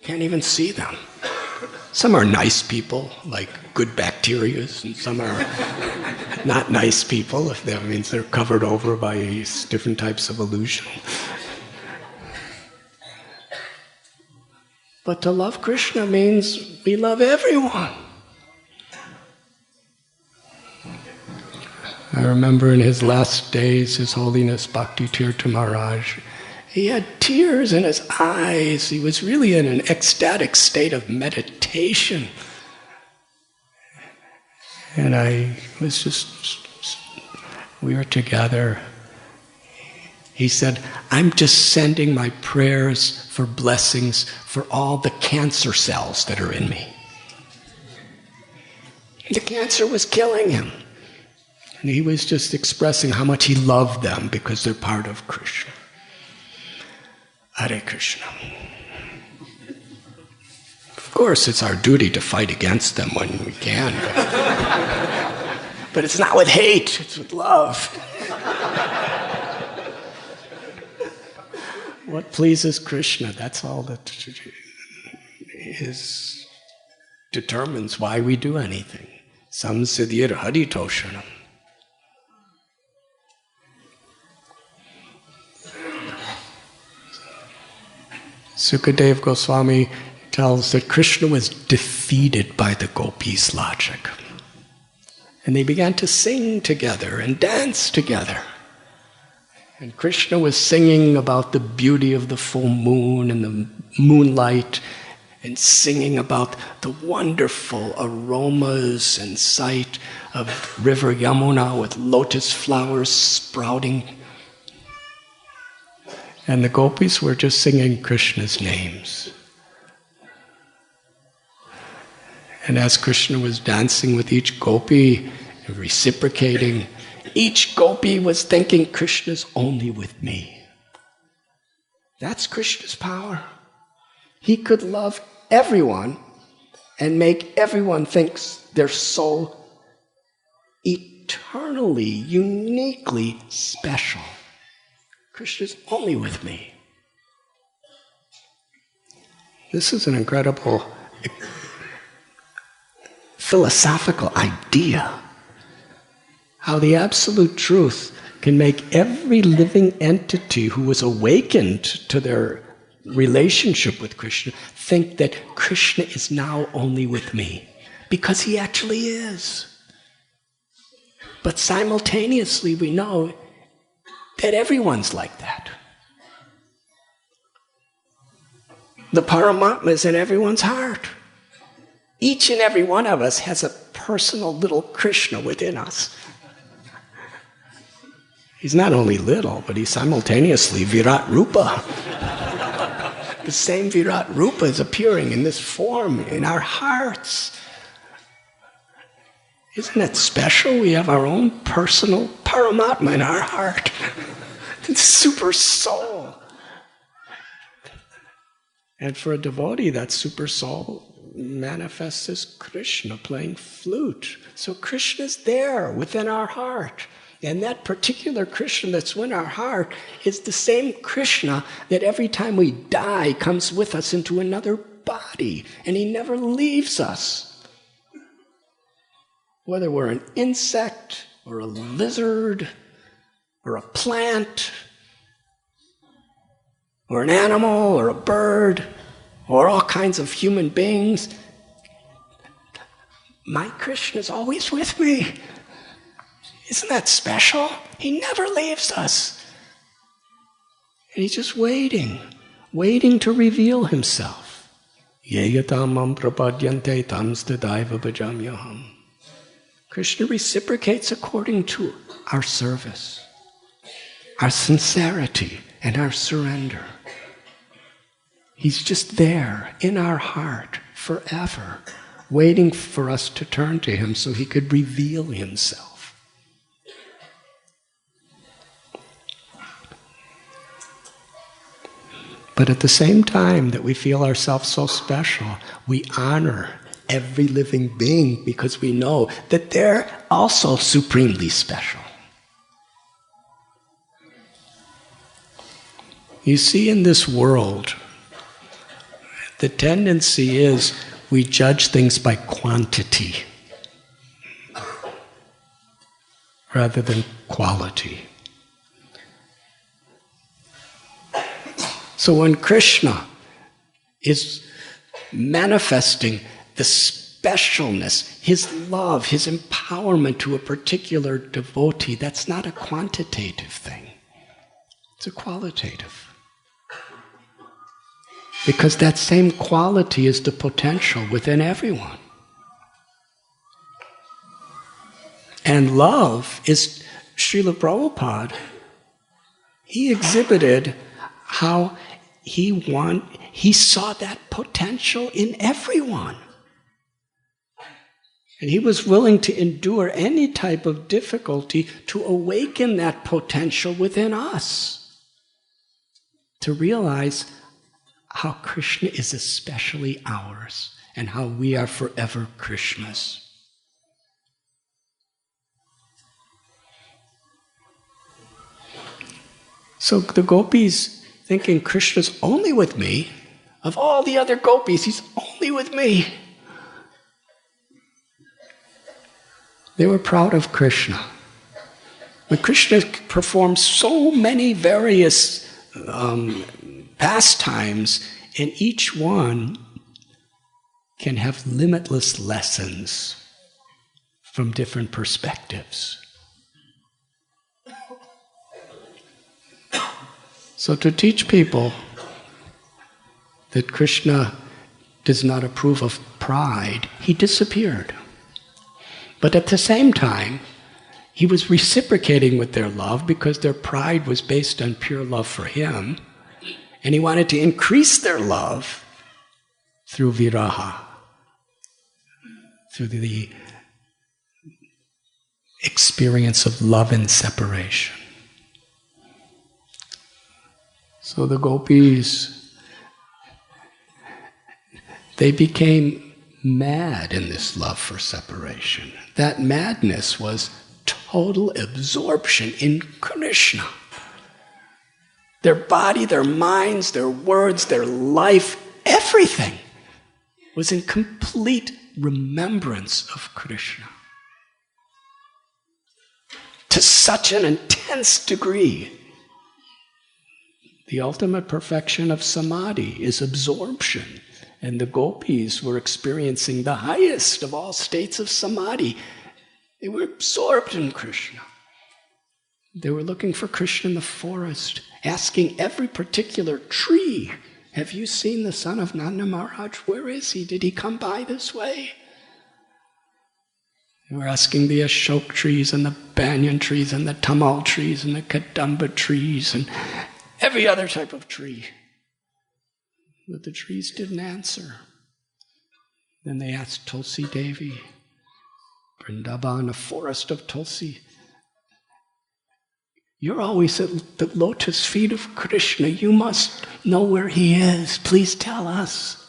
Can't even see them. Some are nice people, like good bacteria, and some are not nice people, if that means they're covered over by different types of illusion. But to love Krishna means we love everyone. I remember in his last days, His Holiness Bhakti Tirtha Maharaj, he had tears in his eyes. He was really in an ecstatic state of meditation. And we were together. He said, I'm just sending my prayers for blessings for all the cancer cells that are in me. The cancer was killing him. And he was just expressing how much he loved them because they're part of Krishna. Hare Krishna. Of course, it's our duty to fight against them when we can. But it's not with hate, it's with love. What pleases Krishna, that's all that determines why we do anything. Samsiddhir haritoshanam. Sukadev Goswami tells that Krishna was defeated by the Gopis' logic. And they began to sing together and dance together. And Krishna was singing about the beauty of the full moon and the moonlight, and singing about the wonderful aromas and sight of river Yamuna with lotus flowers sprouting. And the gopis were just singing Krishna's names. And as Krishna was dancing with each gopi, reciprocating, each gopi was thinking, Krishna's only with me. That's Krishna's power. He could love everyone and make everyone think they're so eternally, uniquely special. Krishna's only with me. This is an incredible philosophical idea. How the absolute truth can make every living entity who was awakened to their relationship with Krishna think that Krishna is now only with me. Because he actually is. But simultaneously we know that everyone's like that. The Paramatma is in everyone's heart. Each and every one of us has a personal little Krishna within us. He's not only little, but he's simultaneously Virat Rupa. The same Virat Rupa is appearing in this form in our hearts. Isn't that special? We have our own personal Paramatma in our heart. The super soul. And for a devotee, that super soul manifests as Krishna playing flute. So Krishna's there within our heart. And that particular Krishna that's in our heart is the same Krishna that every time we die comes with us into another body. And he never leaves us. Whether we're an insect or a lizard or a plant or an animal or a bird or all kinds of human beings, my Krishna is always with me. Isn't that special? He never leaves us. And he's just waiting to reveal himself. Yeyatam mam prapadyante tam stadaiva bhajamyaham. Krishna reciprocates according to our service, our sincerity, and our surrender. He's just there in our heart forever, waiting for us to turn to him so he could reveal himself. But at the same time that we feel ourselves so special, we honor every living being because we know that they're also supremely special. You see, in this world, the tendency is we judge things by quantity rather than quality. So when Krishna is manifesting the specialness, his love, his empowerment to a particular devotee, that's not a quantitative thing. It's a qualitative. Because that same quality is the potential within everyone. And love is, Srila Prabhupada, he exhibited how he saw that potential in everyone. And he was willing to endure any type of difficulty to awaken that potential within us. To realize how Krishna is especially ours and how we are forever Krishna's. So the gopis thinking Krishna's only with me, of all the other gopis, he's only with me. They were proud of Krishna. But Krishna performed so many various pastimes, and each one can have limitless lessons from different perspectives. So to teach people that Krishna does not approve of pride, he disappeared. But at the same time, he was reciprocating with their love because their pride was based on pure love for him. And he wanted to increase their love through viraha, through the experience of love and separation. So the gopis, they became mad in this love for separation. That madness was total absorption in Krishna. Their body, their minds, their words, their life, everything was in complete remembrance of Krishna. To such an intense degree. The ultimate perfection of samadhi is absorption. And the gopis were experiencing the highest of all states of samadhi. They were absorbed in Krishna. They were looking for Krishna in the forest, asking every particular tree, have you seen the son of Nanda Maharaj? Where is he? Did he come by this way? They were asking the ashok trees and the banyan trees and the tamal trees and the kadamba trees and every other type of tree. But the trees didn't answer. Then they asked Tulsi Devi, Vrindavan, a forest of Tulsi. You're always at the lotus feet of Krishna. You must know where he is. Please tell us.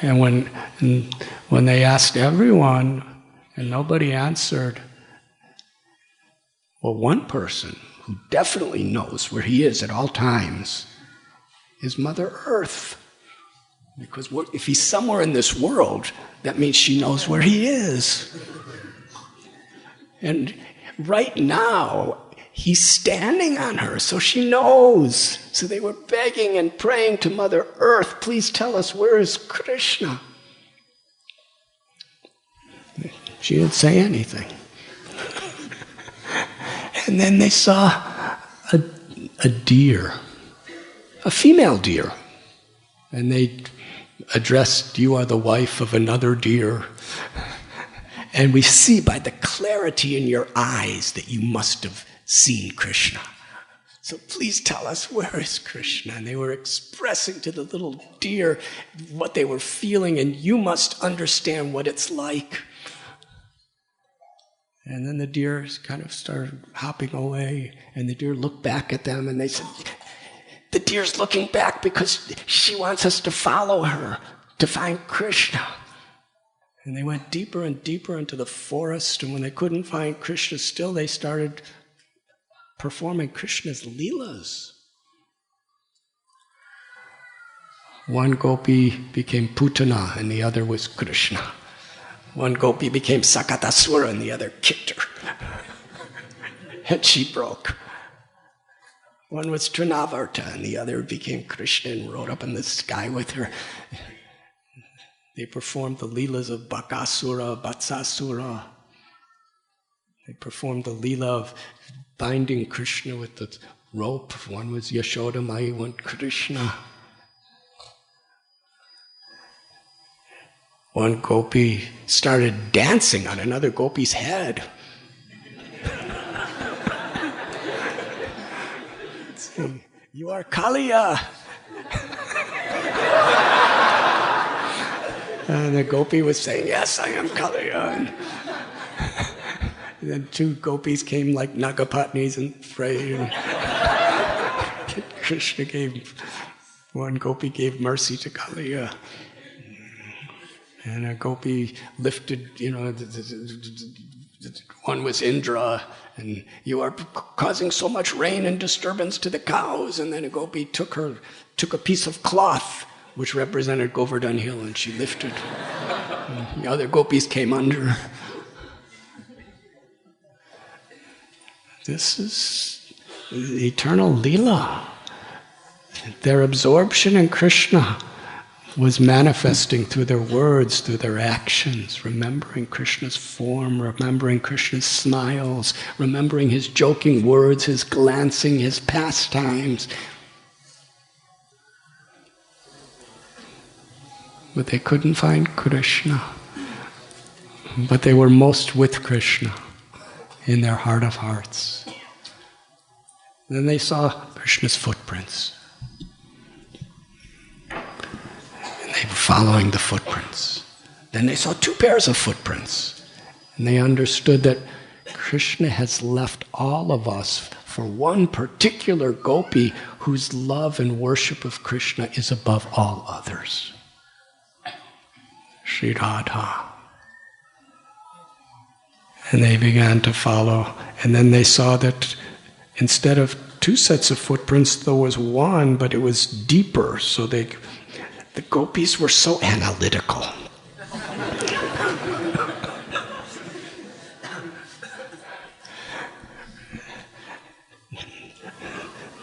And when they asked everyone and nobody answered, well, one person who definitely knows where he is at all times is Mother Earth. Because if he's somewhere in this world, that means she knows where he is. And right now, he's standing on her, so she knows. So they were begging and praying to Mother Earth, please tell us, where is Krishna? She didn't say anything. And then they saw a deer, a female deer. And they addressed, you are the wife of another deer. And we see by the clarity in your eyes that you must have seen Krishna. So please tell us, where is Krishna? And they were expressing to the little deer what they were feeling, and you must understand what it's like. And then the deer kind of started hopping away, and the deer looked back at them, and they said, the deer's looking back because she wants us to follow her, to find Krishna. And they went deeper and deeper into the forest, and when they couldn't find Krishna still, they started performing Krishna's leelas. One gopi became Putana, and the other was Krishna. One gopi became Sakatasura, and the other kicked her. And she broke. One was Trinavarta, and the other became Krishna and rode up in the sky with her. They performed the leelas of Bakasura, Vatsasura. They performed the leela of binding Krishna with the rope. One was Yashoda Mai, one Krishna. One gopi started dancing on another gopi's head. You are Kaliya. And the gopi was saying, yes, I am Kaliya. And then two gopis came like Nagapatnis and prayed. And Krishna one gopi gave mercy to Kaliya. And a gopi lifted, one was Indra, and you are causing so much rain and disturbance to the cows. And then a gopi took a piece of cloth, which represented Govardhan Hill, and she lifted. And the other gopis came under. This is the eternal Leela. Their absorption in Krishna was manifesting through their words, through their actions, remembering Krishna's form, remembering Krishna's smiles, remembering his joking words, his glancing, his pastimes. But they couldn't find Krishna. But they were most with Krishna in their heart of hearts. Then they saw Krishna's footprints. They were following the footprints. Then they saw two pairs of footprints. And they understood that Krishna has left all of us for one particular gopi whose love and worship of Krishna is above all others. Sri Radha. And they began to follow. And then they saw that instead of two sets of footprints, there was one, but it was deeper. So the gopis were so analytical.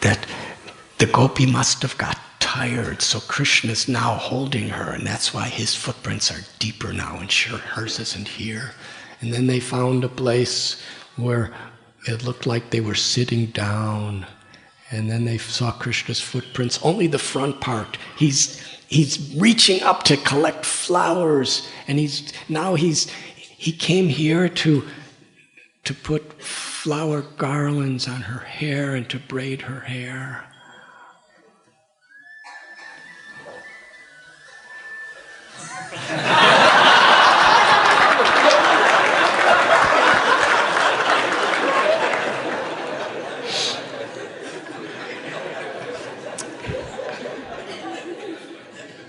That the gopi must have got tired, so Krishna's now holding her, and that's why his footprints are deeper now, and sure, hers isn't here. And then they found a place where it looked like they were sitting down, and then they saw Krishna's footprints, only the front part. He's reaching up to collect flowers, and he came here to put flower garlands on her hair and to braid her hair.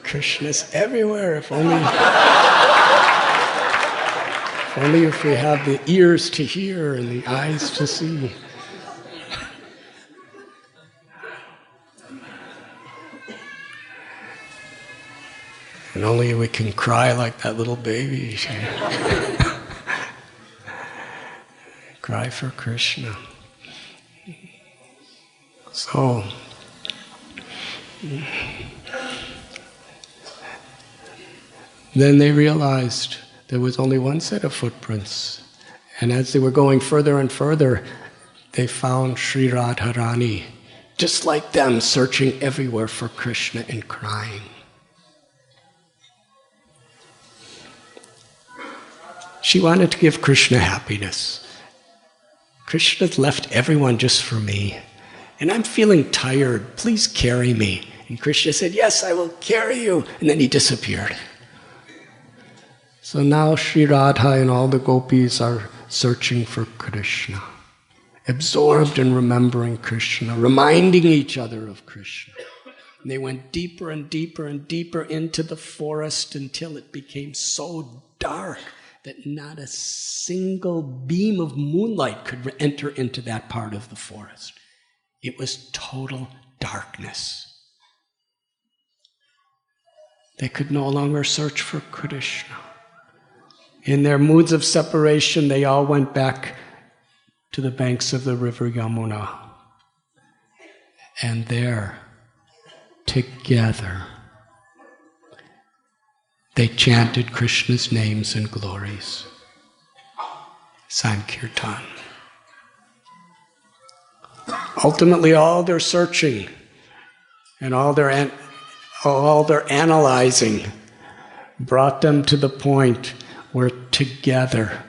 Krishna's everywhere, if only if we have the ears to hear and the eyes to see. And only we can cry like that little baby. Cry for Krishna. So, then they realized there was only one set of footprints. And as they were going further and further, they found Sri Radharani, just like them, searching everywhere for Krishna and crying. She wanted to give Krishna happiness. Krishna's left everyone just for me. And I'm feeling tired. Please carry me. And Krishna said, yes, I will carry you. And then he disappeared. So now Sri Radha and all the gopis are searching for Krishna, absorbed in remembering Krishna, reminding each other of Krishna. And they went deeper and deeper and deeper into the forest until it became so dark that not a single beam of moonlight could enter into that part of the forest. It was total darkness. They could no longer search for Krishna. In their moods of separation, they all went back to the banks of the river Yamuna. And there, together, they chanted Krishna's names and glories. Sankirtan. Ultimately, all their searching and all their analyzing brought them to the point where together,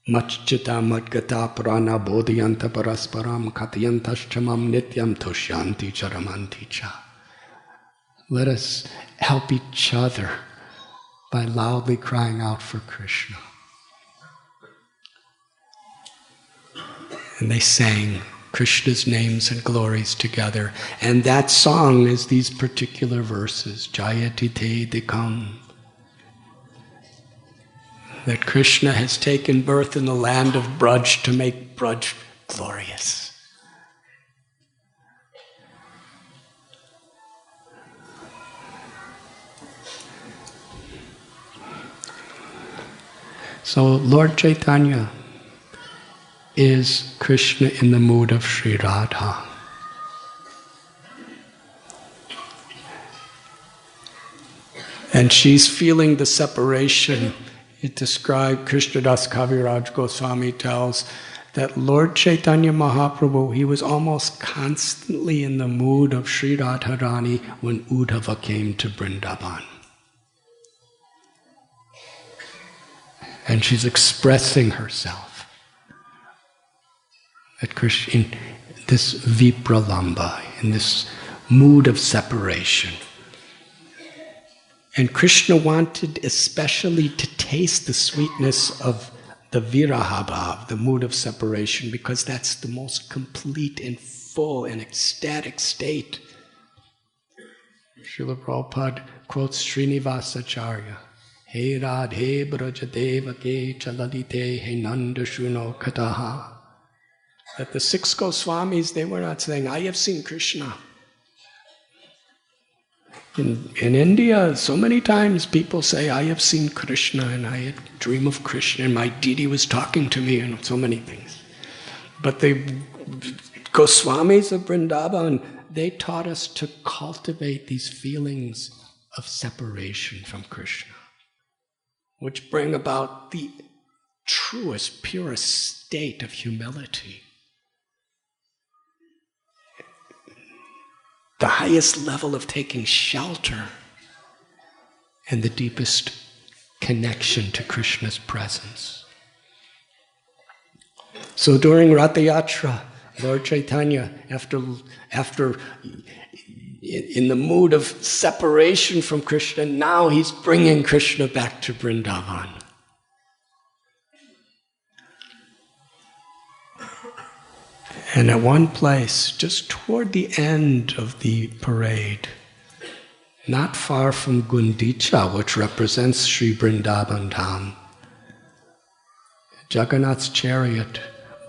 Machchita Madgata Prana Bodhyanta Parasparam Katyantaschamam Nityam Tushyanti Charamanti Cha. Let us help each other by loudly crying out for Krishna. And they sang Krishna's names and glories together. And that song is these particular verses, Jayati Te Dikam. That Krishna has taken birth in the land of Braj to make Braj glorious. So Lord Chaitanya is Krishna in the mood of Sri Radha. And she's feeling the separation. It described, Krishnadas Kaviraj Goswami tells, that Lord Chaitanya Mahaprabhu, he was almost constantly in the mood of Sri Radharani when Uddhava came to Vrindavan. And she's expressing herself at Krishna in this vipralamba, in this mood of separation. And Krishna wanted especially to taste the sweetness of the viraha bhav, the mood of separation, because that's the most complete and full and ecstatic state. Srila Prabhupada quotes Srinivasacharya, He Radhe Brajadevake Chaladite He Nanda Shuno Kataha. That the six Goswamis, they were not saying, I have seen Krishna. In India, so many times people say, I have seen Krishna and I dream of Krishna and my deity was talking to me and so many things. But the Goswamis of Vrindavan, they taught us to cultivate these feelings of separation from Krishna, which bring about the truest, purest state of humility. The highest level of taking shelter and the deepest connection to Krishna's presence. So during Ratha Yatra, Lord Chaitanya, after in the mood of separation from Krishna, now he's bringing Krishna back to Vrindavan. And at one place, just toward the end of the parade, not far from Gundicha, which represents Sri Vrindavan Dham, Jagannath's chariot,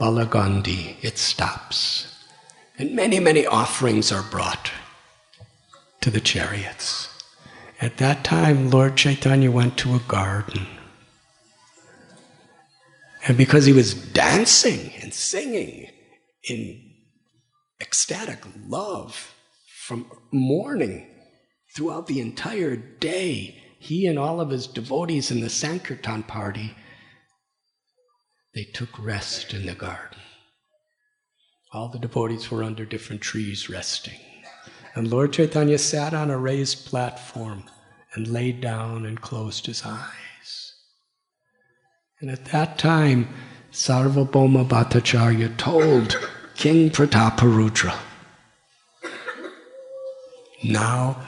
Balagandi, it stops. And many, many offerings are brought to the chariots. At that time, Lord Chaitanya went to a garden. And because he was dancing and singing in ecstatic love from morning throughout the entire day, he and all of his devotees in the Sankirtan party, they took rest in the garden. All the devotees were under different trees resting. And Lord Chaitanya sat on a raised platform and laid down and closed his eyes. And at that time, Sarvabhauma Bhattacharya told King Prataparudra, now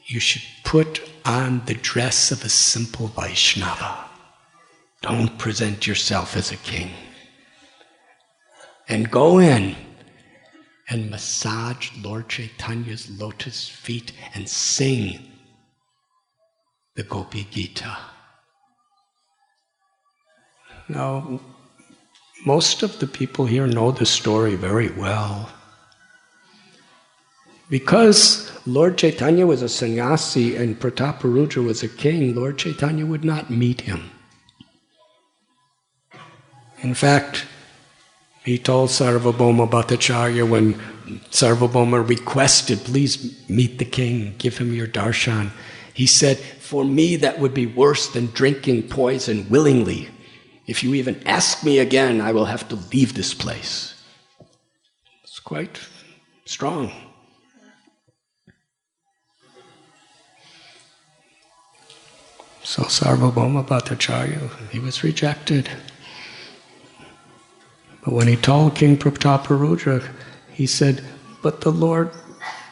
you should put on the dress of a simple Vaishnava. Don't present yourself as a king. And go in and massage Lord Chaitanya's lotus feet and sing the Gopi Gita. Now, most of the people here know the story very well. Because Lord Chaitanya was a sannyasi and Prataparudra was a king, Lord Chaitanya would not meet him. In fact, he told Sarvabhauma Bhattacharya when Sarvabhauma requested, please meet the king, give him your darshan. He said, for me that would be worse than drinking poison willingly. If you even ask me again, I will have to leave this place. It's quite strong. So Sarvabhauma Bhattacharya, he was rejected. But when he told King Prataparudra, he said, but the Lord,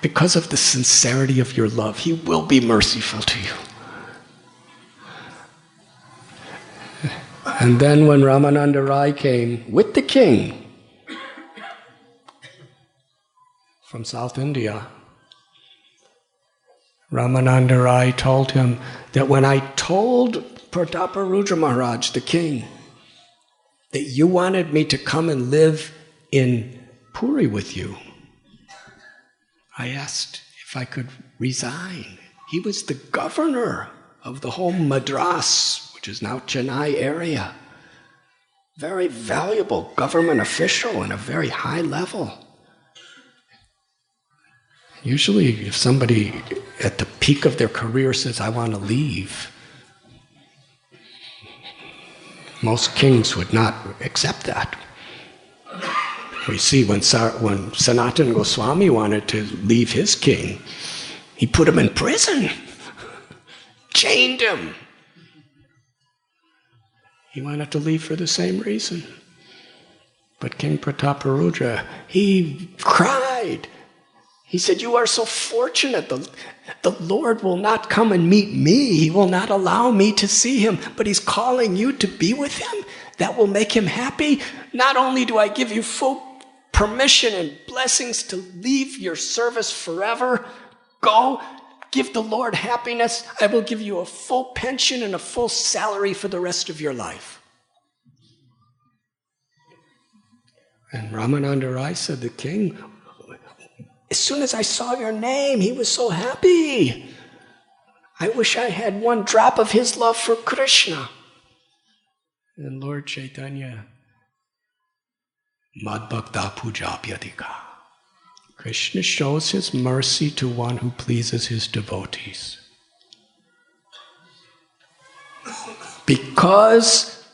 because of the sincerity of your love, He will be merciful to you. And then when Ramananda Rai came with the king from South India, Ramananda Rai told him that when I told Prataparudra Maharaj, the king, that you wanted me to come and live in Puri with you, I asked if I could resign. He was the governor of the whole Madras, which is now Chennai area. Very valuable government official and a very high level. Usually if somebody at the peak of their career says, I want to leave, most kings would not accept that. We see when Sanatana Goswami wanted to leave his king, he put him in prison, chained him. He wanted to leave for the same reason. But King Prataparudra, he cried. He said, you are so fortunate. The Lord will not come and meet me. He will not allow me to see him, but he's calling you to be with him. That will make him happy. Not only do I give you full permission and blessings to leave your service forever, go, give the Lord happiness. I will give you a full pension and a full salary for the rest of your life. And Ramananda Rai said, the king, as soon as I saw your name, he was so happy. I wish I had one drop of his love for Krishna. And Lord Chaitanya, Madbhakta Pujapyadika. Krishna shows his mercy to one who pleases his devotees. Because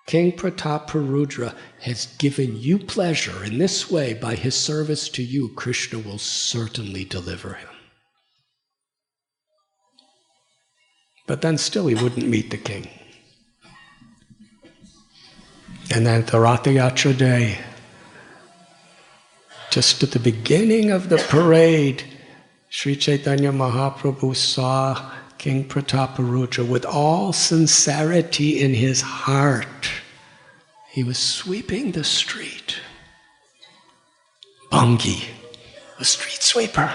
King Prataparudra has given you pleasure in this way by his service to you, Krishna will certainly deliver him. But then still he wouldn't meet the king. And then the Ratha Yatra day, just at the beginning of the parade, Sri Chaitanya Mahaprabhu saw King Prataparudra with all sincerity in his heart. He was sweeping the street. Bangi, a street sweeper.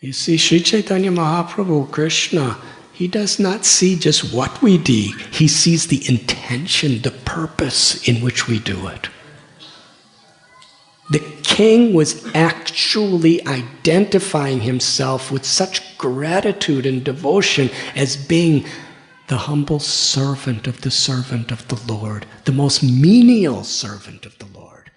You see, Sri Chaitanya Mahaprabhu, Krishna, he does not see just what we do. He sees the intention, the purpose in which we do it. The king was actually identifying himself with such gratitude and devotion as being the humble servant of the Lord, the most menial servant of the Lord.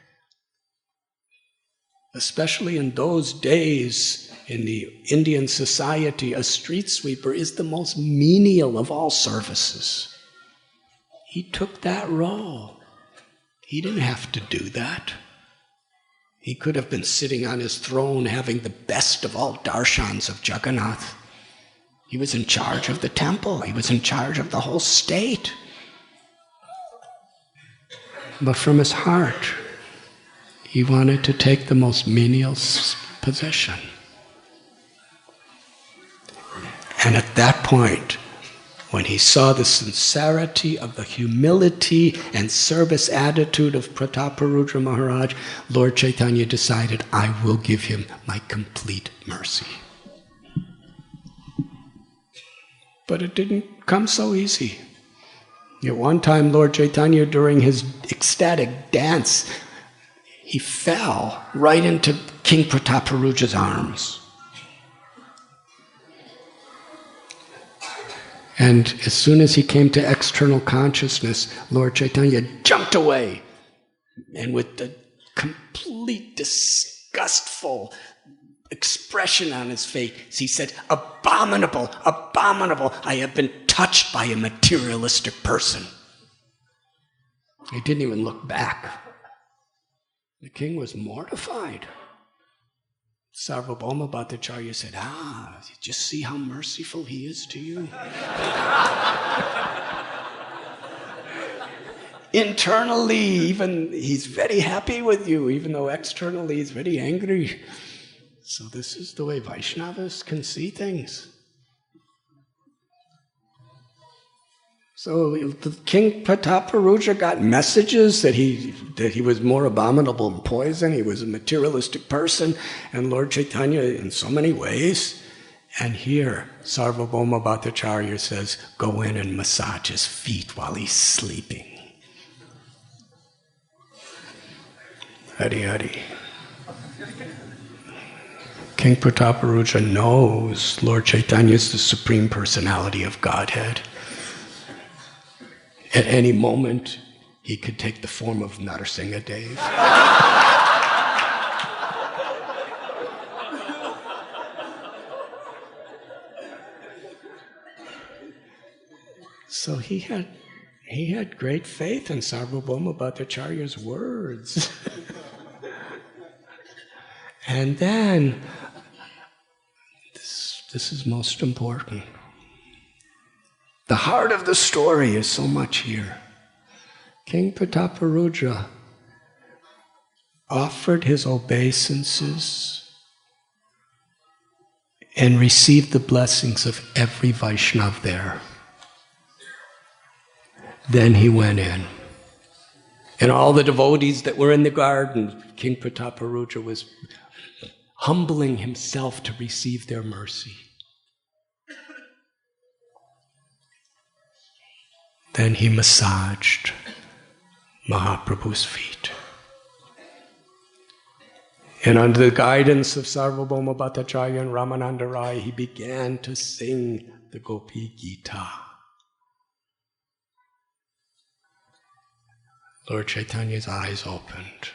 Especially in those days in the Indian society, a street sweeper is the most menial of all services. He took that role. He didn't have to do that. He could have been sitting on his throne having the best of all darshans of Jagannath. He was in charge of the temple. He was in charge of the whole state. But from his heart, he wanted to take the most menial position. And at that point, When he saw the sincerity of the humility and service attitude of Prataparudra Maharaj, Lord Chaitanya decided, I will give him my complete mercy. But it didn't come so easy. At one time, Lord Chaitanya, during his ecstatic dance, he fell right into King Prataparudra's arms. And as soon as he came to external consciousness, Lord Chaitanya jumped away. And with the complete disgustful expression on his face, he said, abominable, abominable, I have been touched by a materialistic person. He didn't even look back. The king was mortified. Sarvabhauma Bhattacharya said, you just see how merciful he is to you? Internally, even he's very happy with you, even though externally he's very angry. So this is the way Vaishnavas can see things. So the King Prataparudra got messages that he was more abominable than poison, he was a materialistic person, and Lord Chaitanya in so many ways. And here, Sarvabhauma Bhattacharya says, go in and massage his feet while he's sleeping. Hari Hari. King Prataparudra knows Lord Chaitanya is the Supreme Personality of Godhead. At any moment, he could take the form of Narasimhadev. So he had great faith in Sarvabhauma Bhattacharya's words. And then, this is most important. The heart of the story is so much here. King Prataparudra offered his obeisances and received the blessings of every Vaishnav there. Then he went in. And all the devotees that were in the garden, King Prataparudra was humbling himself to receive their mercy. Then he massaged Mahaprabhu's feet. And under the guidance of Sarvabhauma Bhattacharya and Ramananda Rai, he began to sing the Gopi Gita. Lord Chaitanya's eyes opened.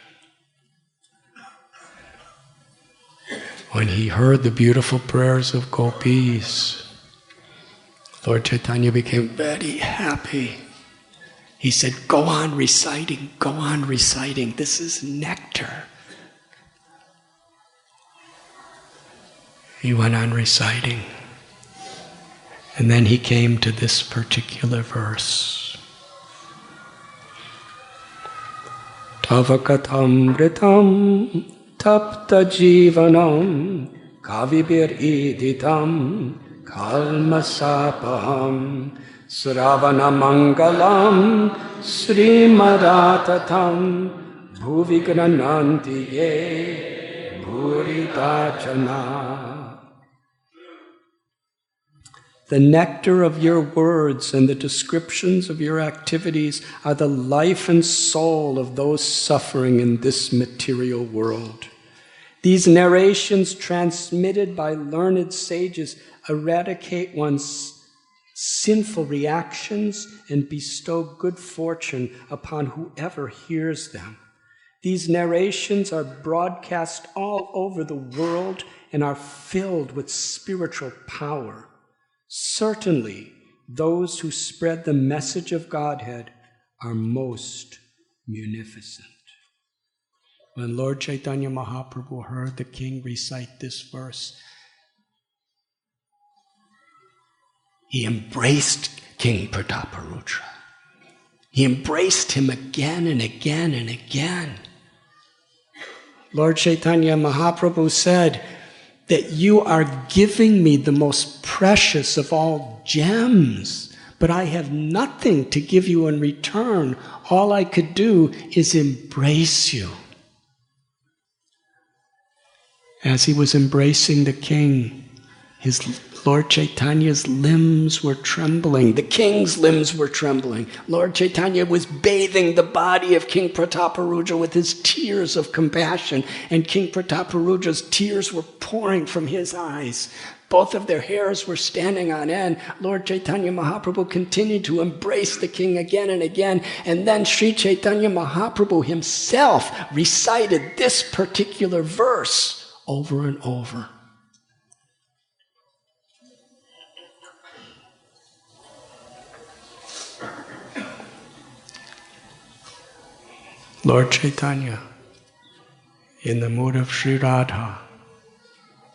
When he heard the beautiful prayers of Gopis, Lord Chaitanya became very happy. He said, go on reciting, this is nectar. He went on reciting. And then he came to this particular verse. Tavakatamritam tapta jivanam kavibir iditam kalmasapaham sravana mangalam srimaratatam bhuvignananti ye bhuritachana. The nectar of your words and the descriptions of your activities are the life and soul of those suffering in this material world. These narrations transmitted by learned sages eradicate one's sinful reactions and bestow good fortune upon whoever hears them. These narrations are broadcast all over the world and are filled with spiritual power. Certainly, those who spread the message of Godhead are most munificent. When Lord Chaitanya Mahaprabhu heard the king recite this verse, he embraced King Prataparudra. He embraced him again and again and again. Lord Chaitanya Mahaprabhu said that you are giving me the most precious of all gems, but I have nothing to give you in return. All I could do is embrace you. As he was embracing the king, his Lord Chaitanya's limbs were trembling. The king's limbs were trembling. Lord Chaitanya was bathing the body of King Prataparudra with his tears of compassion, and King Prataparudра's tears were pouring from his eyes. Both of their hairs were standing on end. Lord Chaitanya Mahaprabhu continued to embrace the king again and again, and then Sri Chaitanya Mahaprabhu himself recited this particular verse over and over. Lord Chaitanya, in the mood of Sri Radha,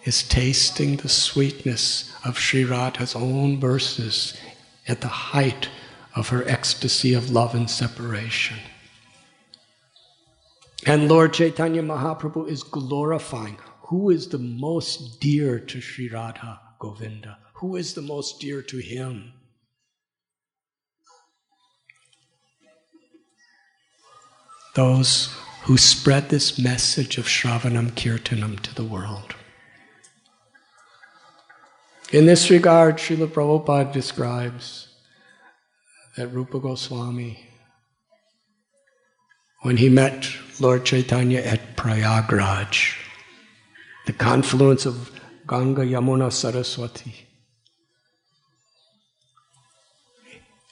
is tasting the sweetness of Sri Radha's own verses at the height of her ecstasy of love and separation. And Lord Chaitanya Mahaprabhu is glorifying who is the most dear to Sri Radha Govinda, who is the most dear to him. Those who spread this message of Shravanam Kirtanam to the world. In this regard, Srila Prabhupada describes that Rupa Goswami, when he met Lord Chaitanya at Prayagraj, the confluence of Ganga, Yamuna, Saraswati,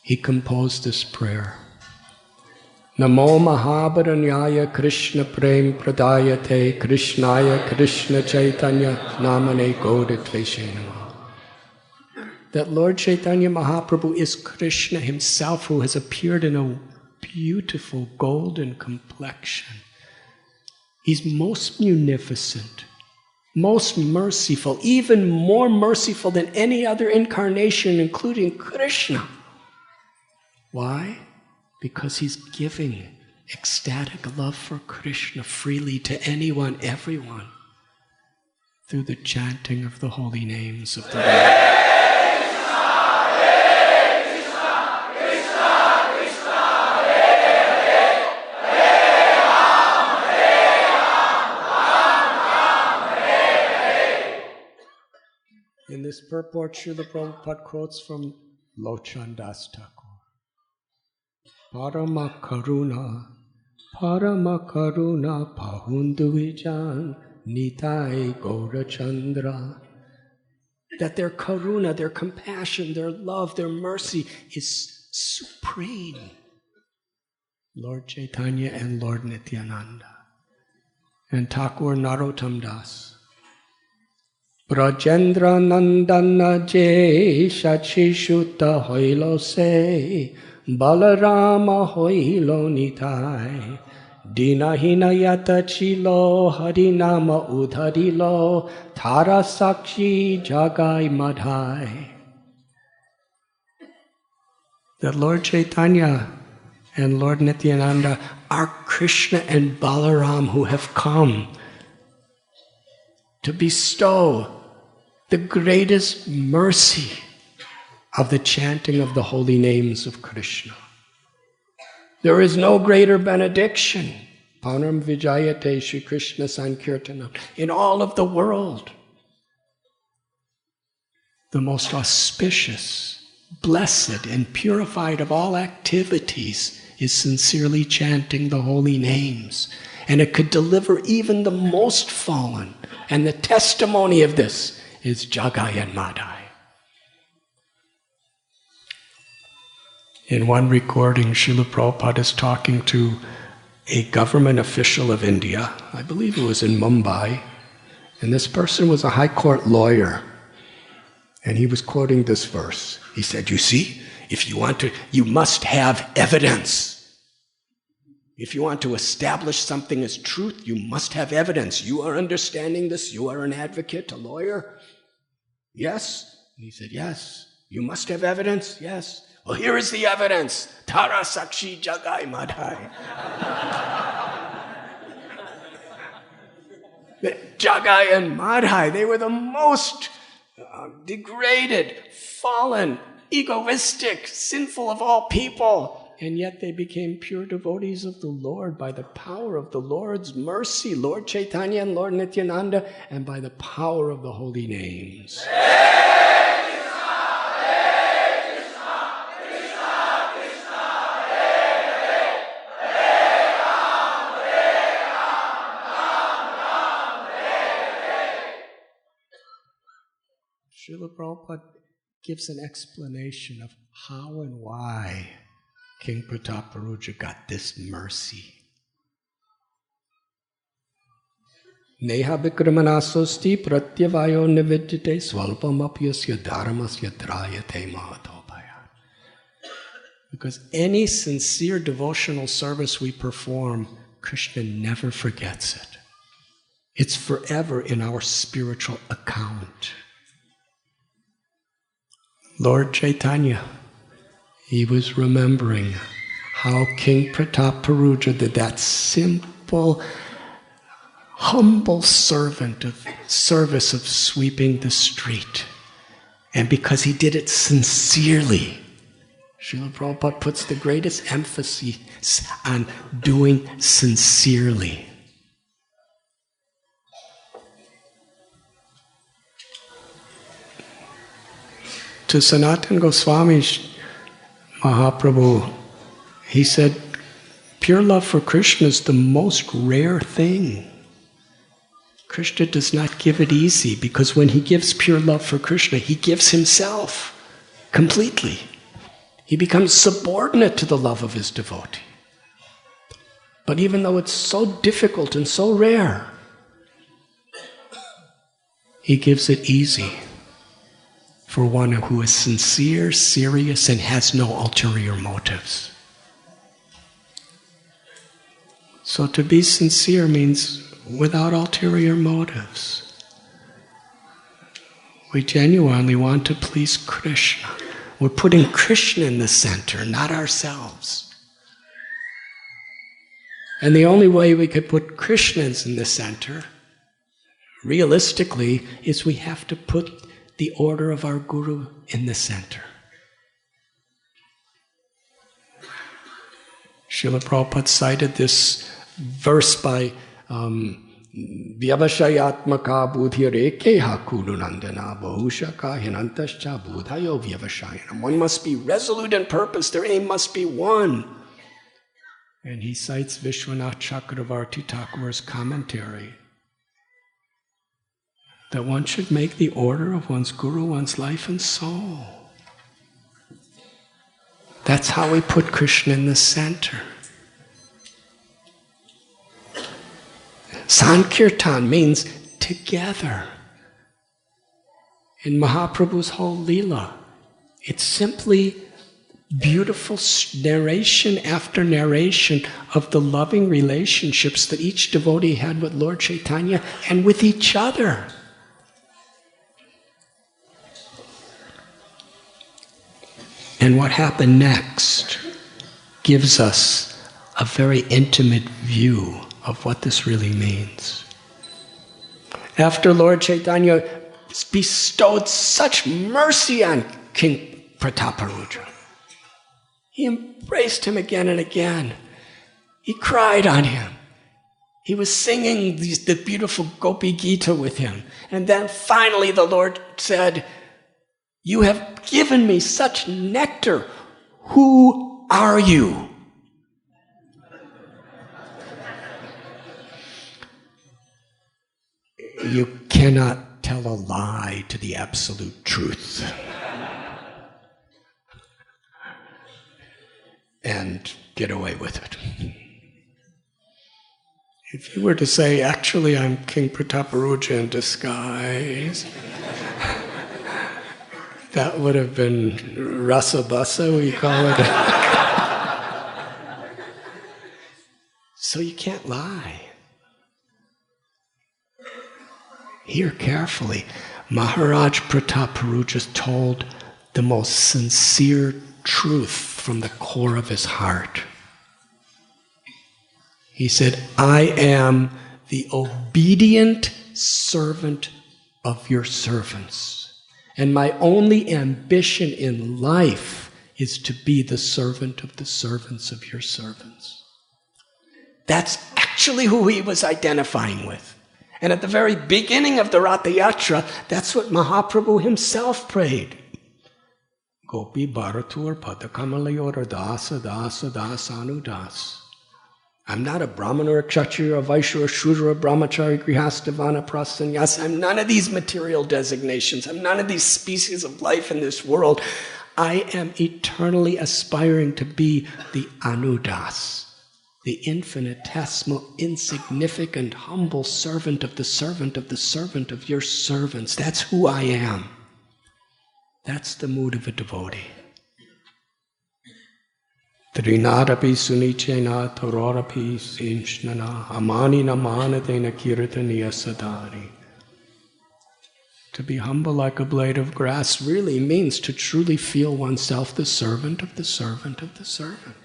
he composed this prayer. Namo Mahabharanyaya Krishna Prem Pradayate Krishnaya Krishna Chaitanya Namane Godatveshe Namah. That Lord Chaitanya Mahaprabhu is Krishna himself, who has appeared in a beautiful golden complexion. He's most munificent, most merciful, even more merciful than any other incarnation, including Krishna. Why? Because he's giving ecstatic love for Krishna freely to anyone, everyone, through the chanting of the holy names of the Lord. In this purport, Srila Prabhupada quotes from Lochan Das Thakur. Parama Karuna Pahunduvijan Nitai Gaurachandra. That their karuna, their compassion, their love, their mercy is supreme. Lord Chaitanya and Lord Nityananda. And Thakur Narottam Das. Brajendra Nandana Je Shachishuta Hoilo Se Balarama Hoilo Nitai Dina Hinayata Chilo Harinama Udharilo Tara Sakshi Jagai Madhai. That Lord Chaitanya and Lord Nityananda are Krishna and Balaram who have come to bestow the greatest mercy of the chanting of the holy names of Krishna. There is no greater benediction, Param Vijayate Shri Krishna Sankirtanam, in all of the world. The most auspicious, blessed, and purified of all activities is sincerely chanting the holy names. And it could deliver even the most fallen. And the testimony of this is Jagai and Madhai. In one recording, Srila Prabhupada is talking to a government official of India. I believe it was in Mumbai. And this person was a high court lawyer. And he was quoting this verse. He said, you see, if you want to, you must have evidence. If you want to establish something as truth, you must have evidence. You are understanding this? You are an advocate, a lawyer? Yes? And he said, yes. You must have evidence? Yes. Well, here is the evidence. Tara Sakshi Jagai Madhai. Jagai and Madhai, they were the most degraded, fallen egoistic, sinful of all people. And yet they became pure devotees of the Lord by the power of the Lord's mercy, Lord Chaitanya and Lord Nityananda, and by the power of the holy names. Srila Prabhupada gives an explanation of how and why King Prataparuja got this mercy. Neha Vikramanasasti Pratyavayo Nividyate Swalpamapyasya Dharmasya Drayate Mahadobhaya. Because any sincere devotional service we perform, Krishna never forgets it. It's forever in our spiritual account. Lord Chaitanya, he was remembering how King Prataparuja did that simple, humble service of sweeping the street. And because he did it sincerely, Srila Prabhupada puts the greatest emphasis on doing sincerely. To Sanatana Goswami Mahaprabhu, he said, pure love for Krishna is the most rare thing. Krishna does not give it easy, because when he gives pure love for Krishna, he gives himself completely. He becomes subordinate to the love of his devotee. But even though it's so difficult and so rare, he gives it easy for one who is sincere, serious, and has no ulterior motives. So to be sincere means without ulterior motives. We genuinely want to please Krishna. We're putting Krishna in the center, not ourselves. And the only way we could put Krishna in the center, realistically, is we have to put the order of our Guru in the center. Srila Prabhupada cited this verse by Vyavashayatmaka buddhirekeha kulunandana bahushaka hinantascha buddhayo vyavashayana. One must be resolute in purpose, their aim must be one. And he cites Vishwanath Chakravarti Thakur's commentary that one should make the order of one's Guru one's life and soul. That's how we put Krishna in the center. Sankirtan means together. In Mahaprabhu's whole Leela, it's simply beautiful narration after narration of the loving relationships that each devotee had with Lord Chaitanya and with each other. And what happened next gives us a very intimate view of what this really means. After Lord Chaitanya bestowed such mercy on King Prataparuja, he embraced him again and again. He cried on him. He was singing the beautiful Gopi Gita with him. And then finally the Lord said, "You have given me such nectar. Who are you?" You cannot tell a lie to the absolute truth. And get away with it. If you were to say, actually I'm King Prataparuja in disguise, that would have been rasa basa, we call it. So you can't lie. Hear carefully. Maharaj Prataparuja told the most sincere truth from the core of his heart. He said, "I am the obedient servant of your servants, And my only ambition in life is to be the servant of the servants of your servants. That's actually who he was identifying with. And at the very beginning of the Ratha Yatra, that's what Mahaprabhu himself prayed. Gopi Bharatur Padakamalayora Dasa Dasa Dasanu Das. I'm not a Brahmana or a Kshatriya, a Vaishya or a Shudra, a Brahmachari, Grihastha, Vanaprastha, Sannyasa. I'm none of these material designations. I'm none of these species of life in this world. I am eternally aspiring to be the Anudas, the infinitesimal, insignificant, humble servant of the servant of the servant of your servants. That's who I am. That's the mood of a devotee. Trinadapi sunichena tororapi sinshnana amani namanatena kirtaniya sadari. To be humble like a blade of grass really means to truly feel oneself the servant of the servant of the servant.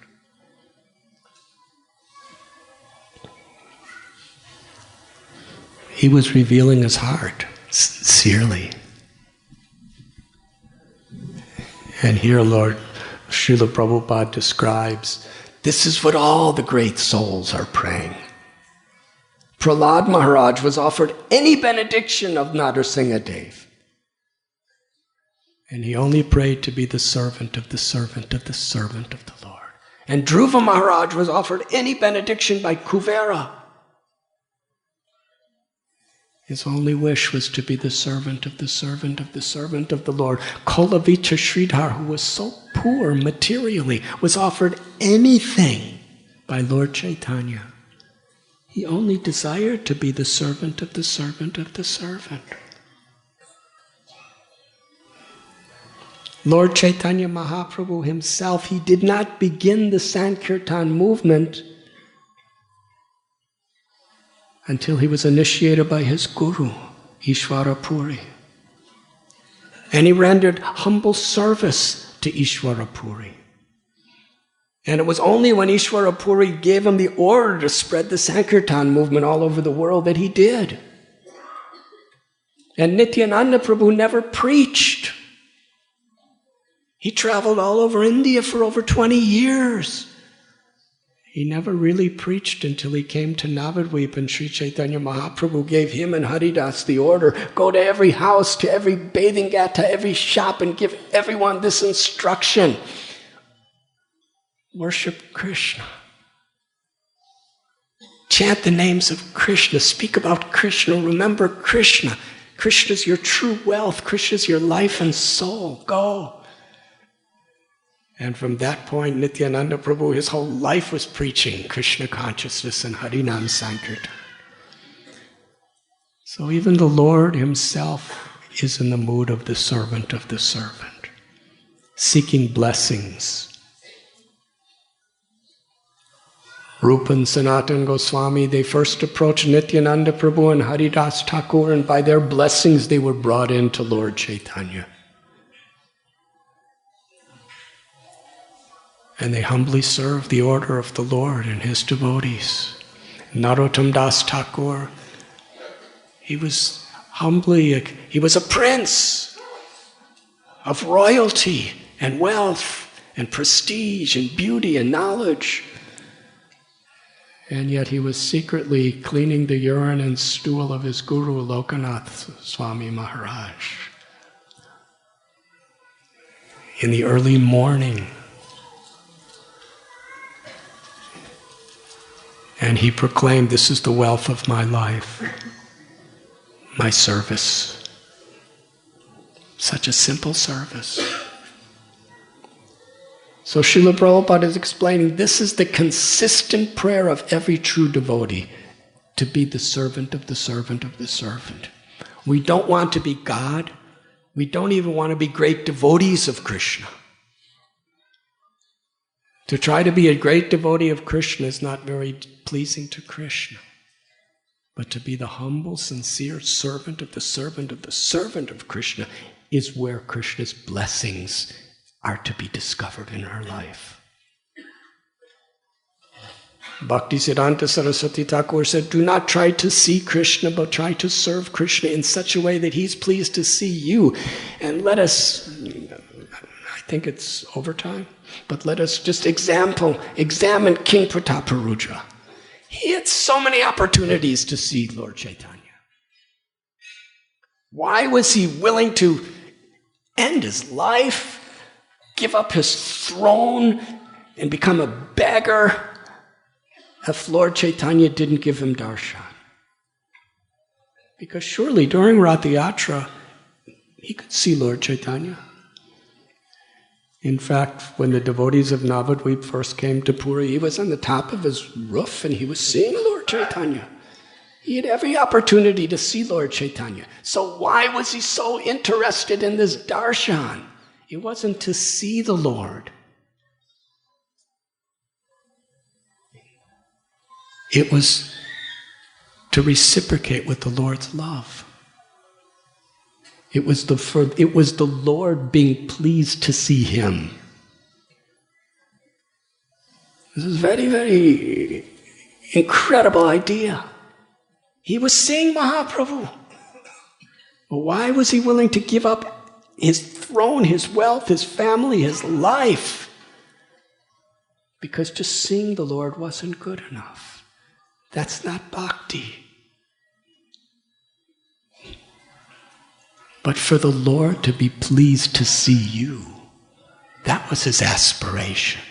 He was revealing his heart sincerely. And here Lord Srila Prabhupada describes, this is what all the great souls are praying. Prahlad Maharaj was offered any benediction of Narsingha Dev. And he only prayed to be the servant of the servant of the servant of the Lord. And Dhruva Maharaj was offered any benediction by Kuvera. His only wish was to be the servant of the servant of the servant of the Lord. Kolavita Sridhar, who was so poor materially, was offered anything by Lord Chaitanya. He only desired to be the servant of the servant of the servant. Lord Chaitanya Mahaprabhu himself, he did not begin the Sankirtan movement until he was initiated by his guru, Ishvara Puri. And he rendered humble service to Ishvara Puri. And it was only when Ishvara Puri gave him the order to spread the Sankirtan movement all over the world that he did. And Nityananda Prabhu never preached. He traveled all over India for over 20 years. He never really preached until he came to Navadvip, and Sri Chaitanya Mahaprabhu gave him and Haridas the order, go to every house, to every bathing ghat, to every shop, and give everyone this instruction. Worship Krishna. Chant the names of Krishna. Speak about Krishna. Remember Krishna. Krishna is your true wealth. Krishna is your life and soul. Go. And from that point, Nityananda Prabhu, his whole life was preaching Krishna consciousness and Harinam Sankirtan. So even the Lord himself is in the mood of the servant, seeking blessings. Rupa and Sanatana Goswami, they first approached Nityananda Prabhu and Haridas Thakur, and by their blessings they were brought into Lord Chaitanya. And they humbly served the order of the Lord and his devotees. Narottam Das Thakur, he was a prince of royalty and wealth and prestige and beauty and knowledge. And yet he was secretly cleaning the urine and stool of his guru, Radhanath Swami Maharaj. In the early morning, and he proclaimed, this is the wealth of my life, my service. Such a simple service. So Srila Prabhupada is explaining, this is the consistent prayer of every true devotee, to be the servant of the servant of the servant. We don't want to be God. We don't even want to be great devotees of Krishna. To try to be a great devotee of Krishna is not very pleasing to Krishna. But to be the humble, sincere servant of the servant of the servant of Krishna is where Krishna's blessings are to be discovered in our life. Bhaktisiddhanta Saraswati Thakur said, do not try to see Krishna, but try to serve Krishna in such a way that he's pleased to see you. And let us, I think it's overtime, but let us just examine King Prataparuja. He had so many opportunities to see Lord Chaitanya. Why was he willing to end his life, give up his throne, and become a beggar if Lord Chaitanya didn't give him darshan? Because surely during Rath Yatra, he could see Lord Chaitanya. In fact, when the devotees of Navadvip first came to Puri, he was on the top of his roof and he was seeing Lord Chaitanya. He had every opportunity to see Lord Chaitanya. So why was he so interested in this darshan? It wasn't to see the Lord. It was to reciprocate with the Lord's love. It was the Lord being pleased to see him. This is a very, very incredible idea. He was seeing Mahaprabhu. But why was he willing to give up his throne, his wealth, his family, his life? Because just seeing the Lord wasn't good enough. That's not bhakti. But for the Lord to be pleased to see you, that was his aspiration.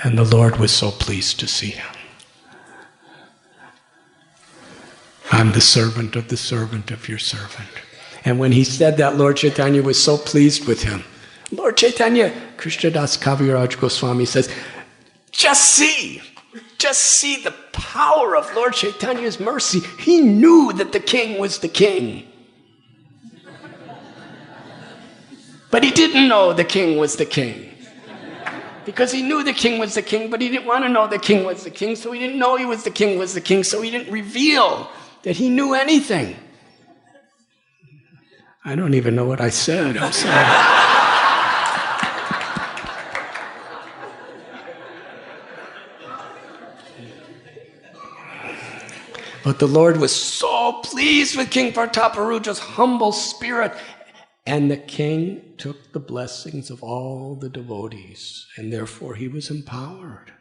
And the Lord was so pleased to see him. I'm the servant of your servant. And when he said that, Lord Chaitanya was so pleased with him. Lord Chaitanya, Krishnadas Kaviraj Goswami says, just see the power of Lord Chaitanya's mercy. He knew that the king was the king. But he didn't know the king was the king. Because he knew the king was the king, but he didn't want to know the king was the king, so he didn't know he was the king, so he didn't reveal that he knew anything. I don't even know what I said. I'm sorry. But the Lord was so pleased with King Prataparuja's humble spirit, and the king took the blessings of all the devotees, and therefore he was empowered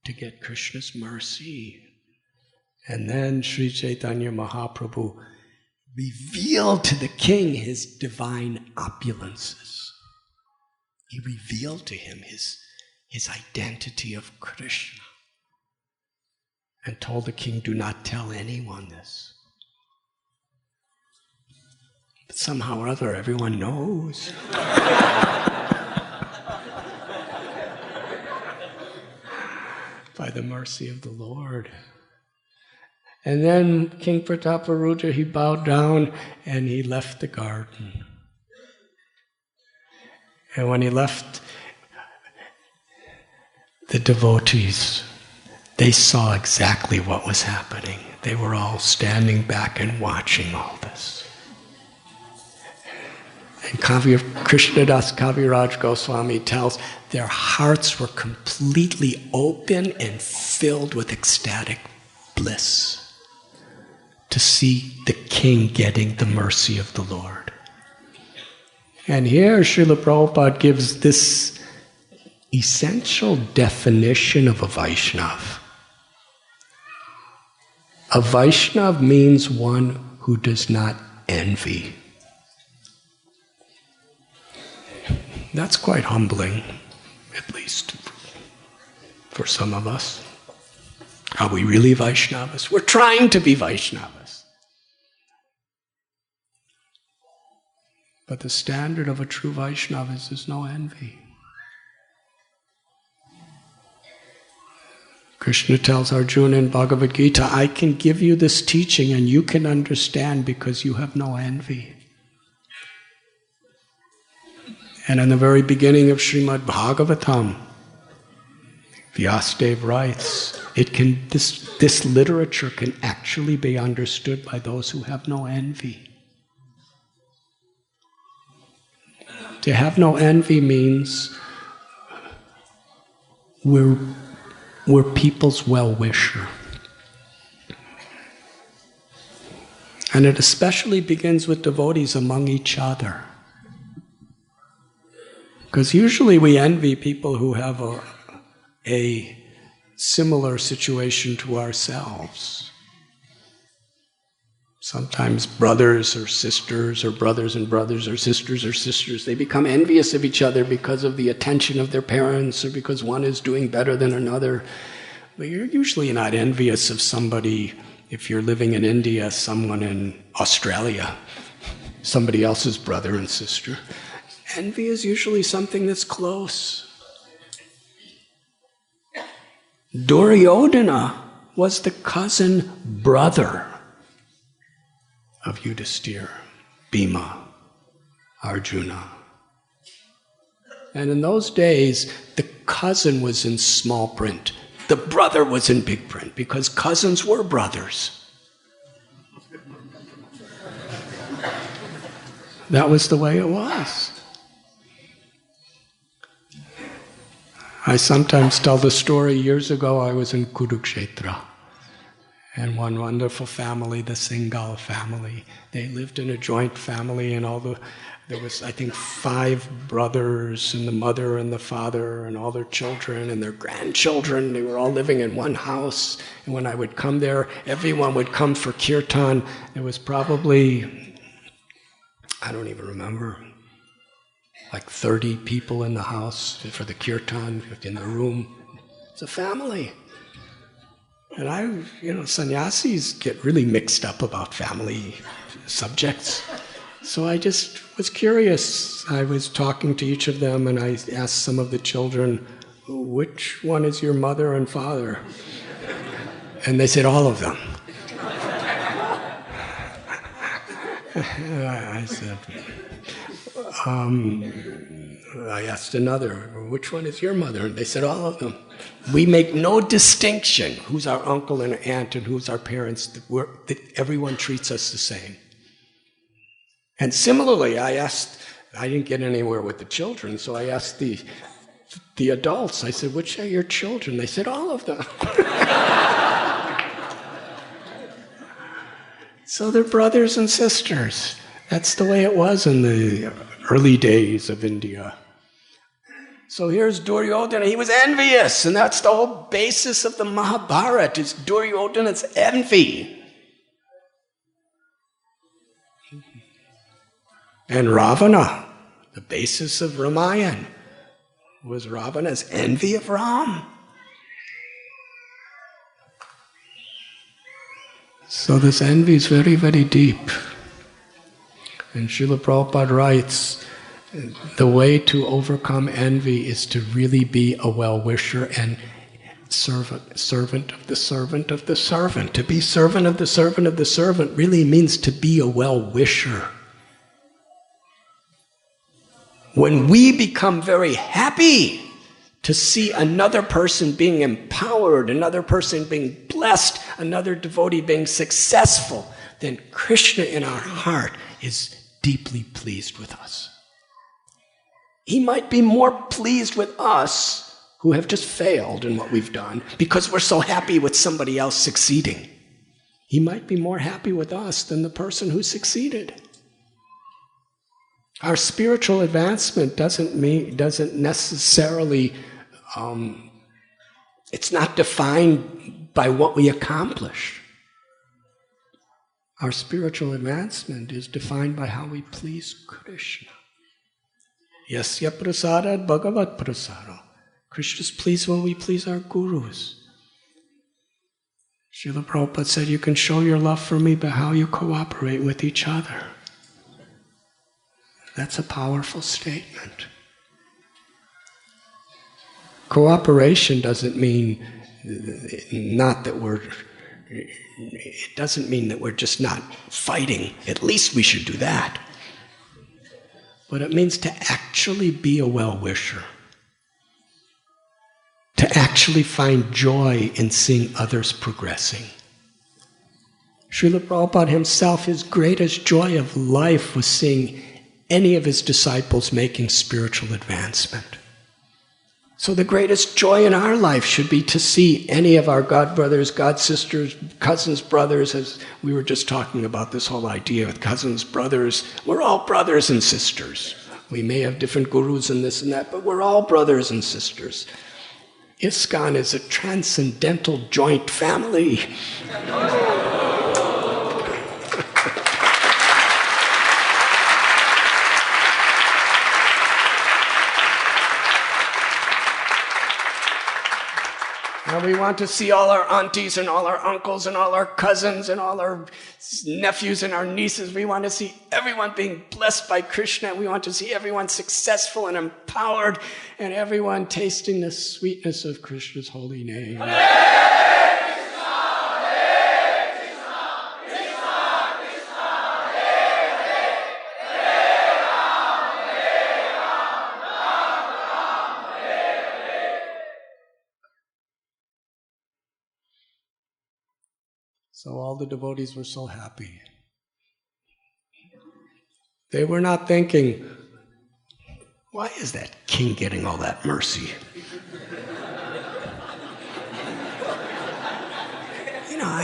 to get Krishna's mercy. And then Sri Chaitanya Mahaprabhu revealed to the king his divine opulences. He revealed to him his identity of Krishna and told the king, do not tell anyone this. But somehow or other, everyone knows. By the mercy of the Lord. And then King Prataparuja, he bowed down and he left the garden. And when he left, the devotees, they saw exactly what was happening. They were all standing back and watching all this. And Krishnadas Kaviraj Goswami tells their hearts were completely open and filled with ecstatic bliss to see the king getting the mercy of the Lord. And here Srila Prabhupada gives this essential definition of a Vaishnava. A Vaishnava means one who does not envy. That's quite humbling, at least for some of us. Are we really Vaishnavas? We're trying to be Vaishnavas. But the standard of a true Vaishnava is no envy. Krishna tells Arjuna in Bhagavad Gita, I can give you this teaching and you can understand because you have no envy. And in the very beginning of Srimad Bhagavatam, Vyasadeva writes, this literature can actually be understood by those who have no envy. To have no envy means we're we're people's well-wisher. And it especially begins with devotees among each other. Because usually we envy people who have a similar situation to ourselves. Sometimes brothers or sisters, or brothers and brothers, or sisters, they become envious of each other because of the attention of their parents, or because one is doing better than another. But you're usually not envious of somebody, if you're living in India, someone in Australia, somebody else's brother and sister. Envy is usually something that's close. Duryodhana was the cousin brother of Yudhisthira, Bhima, Arjuna. And in those days, the cousin was in small print. The brother was in big print, because cousins were brothers. That was the way it was. I sometimes tell the story. Years ago, I was in Kurukshetra, and one wonderful family, the Singhal family, they lived in a joint family, and there was, I think, 5 brothers, and the mother and the father, and all their children and their grandchildren. They were all living in one house, and when I would come there, everyone would come for kirtan. There was probably, I don't even remember, like 30 people in the house for the kirtan, in the room. It's a family. And sannyasis get really mixed up about family subjects. So I just was curious. I was talking to each of them, and I asked some of the children, which one is your mother and father? And they said, all of them. I said, I asked another, which one is your mother? And they said, all of them. We make no distinction who's our uncle and aunt and who's our parents. That everyone treats us the same. And similarly, I didn't get anywhere with the children, so I asked the adults. I said, which are your children? They said, all of them. So they're brothers and sisters. That's the way it was in the early days of India. So here's Duryodhana. He was envious, and that's the whole basis of the Mahabharata, is Duryodhana's envy. And Ravana, the basis of Ramayana, was Ravana's envy of Ram. So this envy is very, very deep. And Srila Prabhupada writes, the way to overcome envy is to really be a well-wisher and servant of the servant of the servant. To be servant of the servant of the servant really means to be a well-wisher. When we become very happy to see another person being empowered, another person being blessed, another devotee being successful, then Krishna in our heart is deeply pleased with us. He might be more pleased with us who have just failed in what we've done because we're so happy with somebody else succeeding. He might be more happy with us than the person who succeeded. Our spiritual advancement doesn't necessarily, it's not defined by what we accomplish. Our spiritual advancement is defined by how we please Krishna. Yasya prasadat bhagavat prasaro. Krishna's pleased when we please our gurus. Srila Prabhupada said, you can show your love for me by how you cooperate with each other. That's a powerful statement. Cooperation doesn't mean it doesn't mean that we're just not fighting. At least we should do that. But it means to actually be a well-wisher. To actually find joy in seeing others progressing. Srila Prabhupada himself, his greatest joy of life was seeing any of his disciples making spiritual advancement. So the greatest joy in our life should be to see any of our God brothers, God sisters, cousins, brothers, as we were just talking about this whole idea of cousins, brothers. We're all brothers and sisters. We may have different gurus and this and that, but we're all brothers and sisters. ISKCON is a transcendental joint family. And we want to see all our aunties and all our uncles and all our cousins and all our nephews and our nieces. We want to see everyone being blessed by Krishna. We want to see everyone successful and empowered and everyone tasting the sweetness of Krishna's holy name. So all the devotees were so happy. They were not thinking, why is that king getting all that mercy? You know,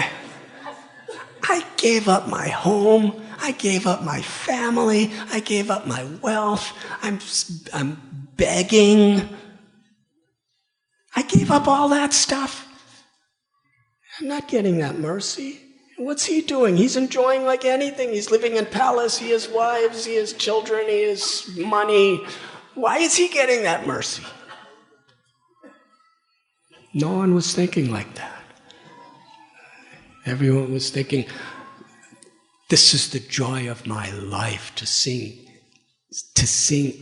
I gave up my home, I gave up my family, I gave up my wealth, I'm begging. I gave up all that stuff. I'm not getting that mercy. What's he doing? He's enjoying like anything. He's living in palace. He has wives. He has children. He has money. Why is he getting that mercy? No one was thinking like that. Everyone was thinking, this is the joy of my life, to sing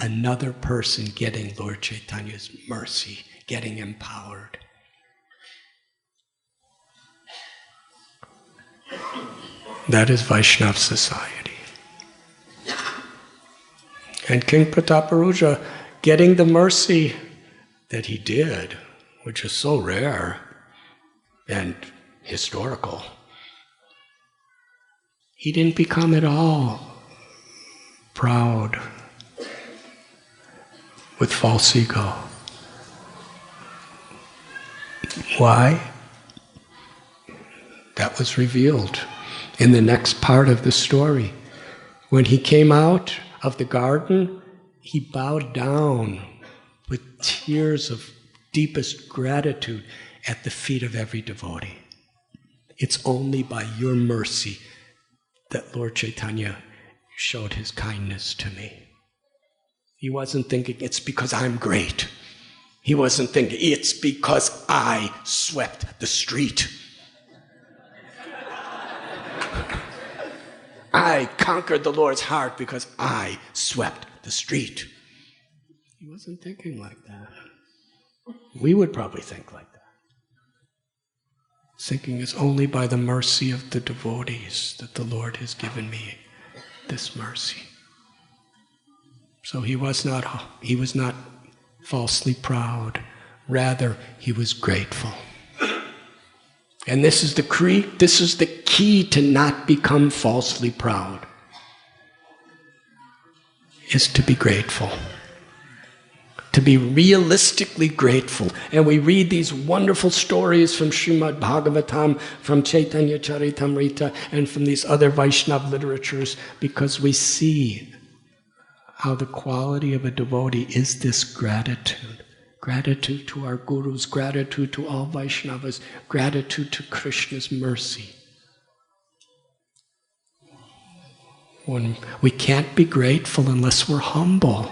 another person getting Lord Chaitanya's mercy, getting empowered. That is Vaishnava society. And King Prataparuja, getting the mercy that he did, which is so rare and historical, he didn't become at all proud with false ego. Why? That was revealed in the next part of the story. When he came out of the garden, he bowed down with tears of deepest gratitude at the feet of every devotee. It's only by your mercy that Lord Chaitanya showed his kindness to me. He wasn't thinking, it's because I'm great. He wasn't thinking, it's because I swept the street. I conquered the Lord's heart because I swept the street. He wasn't thinking like that. We would probably think like that. Thinking it's only by the mercy of the devotees that the Lord has given me this mercy. So he was not falsely proud. Rather, he was grateful. And this is the key to not become falsely proud, is to be grateful. To be realistically grateful. And we read these wonderful stories from Srimad Bhagavatam, from Chaitanya Charitamrita, and from these other Vaishnava literatures, because we see how the quality of a devotee is this gratitude. Gratitude to our gurus, gratitude to all Vaishnavas, gratitude to Krishna's mercy. When we can't be grateful unless we're humble.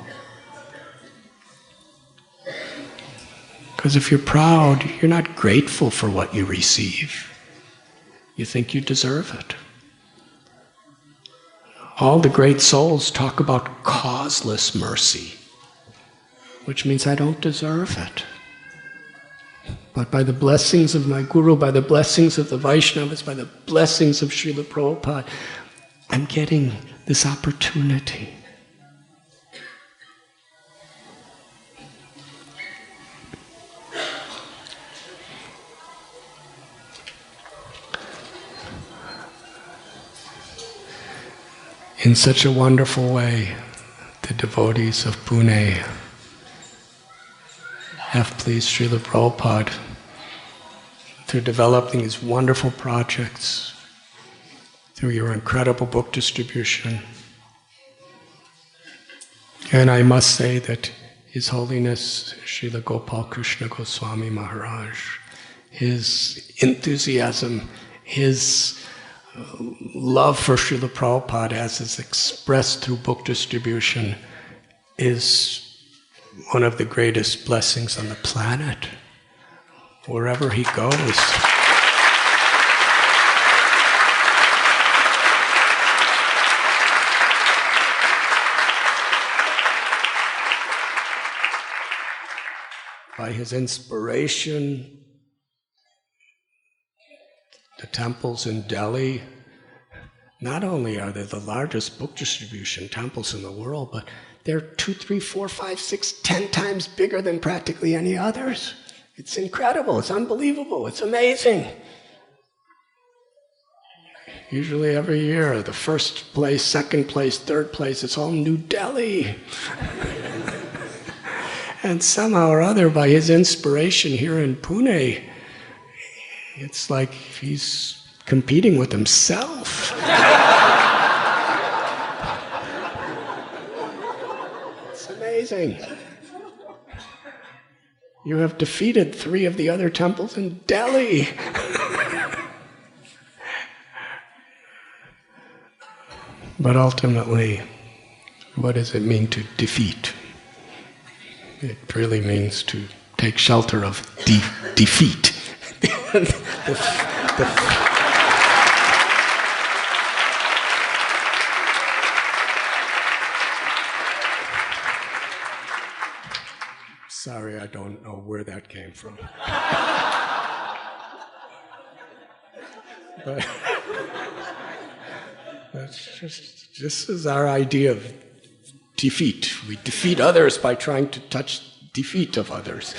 Because if you're proud, you're not grateful for what you receive. You think you deserve it. All the great souls talk about causeless mercy, which means I don't deserve it. But by the blessings of my Guru, by the blessings of the Vaishnavas, by the blessings of Srila Prabhupada, I'm getting this opportunity. In such a wonderful way, the devotees of Pune have pleased Srila Prabhupada through developing these wonderful projects, through your incredible book distribution. And I must say that His Holiness Srila Gopal Krishna Goswami Maharaj, his enthusiasm, his love for Srila Prabhupada as is expressed through book distribution is one of the greatest blessings on the planet. Wherever he goes. By his inspiration, the temples in Delhi, not only are they the largest book distribution temples in the world, but they're 2, 3, 4, 5, 6, 10 times bigger than practically any others. It's incredible, it's unbelievable, it's amazing. Usually every year, the first place, second place, third place, it's all New Delhi. And somehow or other, by his inspiration here in Pune, it's like he's competing with himself. It's amazing. You have defeated 3 of the other temples in Delhi. But ultimately, what does it mean to defeat? It really means to take shelter of defeat. Sorry, I don't know where that came from. But that's just, this is our idea of defeat. We defeat others by trying to touch defeat of others.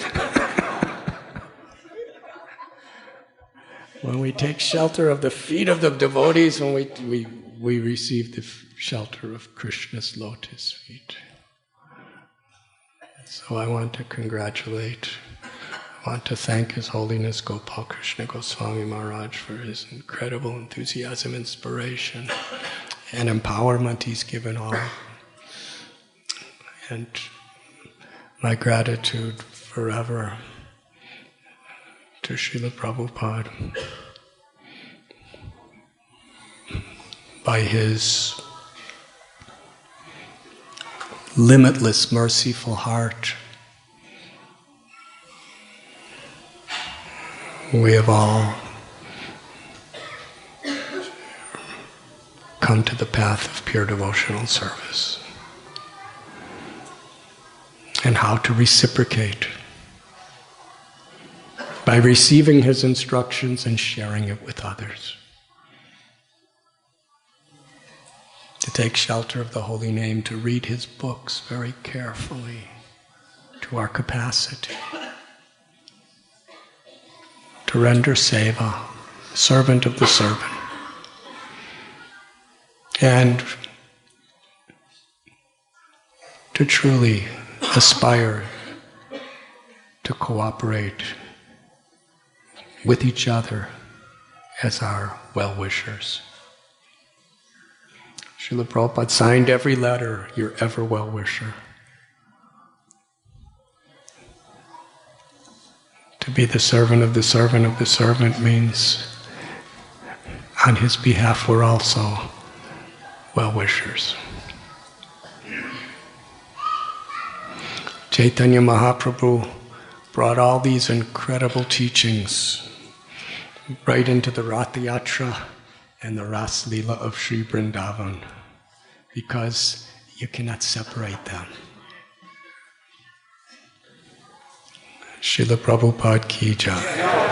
When we take shelter of the feet of the devotees, when we receive the shelter of Krishna's lotus feet. So I want to congratulate, I want to thank His Holiness Gopal Krishna Goswami Maharaj for his incredible enthusiasm, inspiration, and empowerment he's given all. And my gratitude forever to Srila Prabhupada. By his limitless, merciful heart, we have all come to the path of pure devotional service. And how to reciprocate by receiving his instructions and sharing it with others. To take shelter of the holy name, to read his books very carefully to our capacity. To render seva, servant of the servant. And to truly aspire to cooperate with each other as our well-wishers. Srila Prabhupada signed every letter, your ever well-wisher. To be the servant of the servant of the servant means on his behalf we're also well-wishers. Chaitanya Mahaprabhu brought all these incredible teachings right into the Ratha Yatra and the Ras Leela of Sri Vrindavan, because you cannot separate them. Srila Prabhupada ki jai.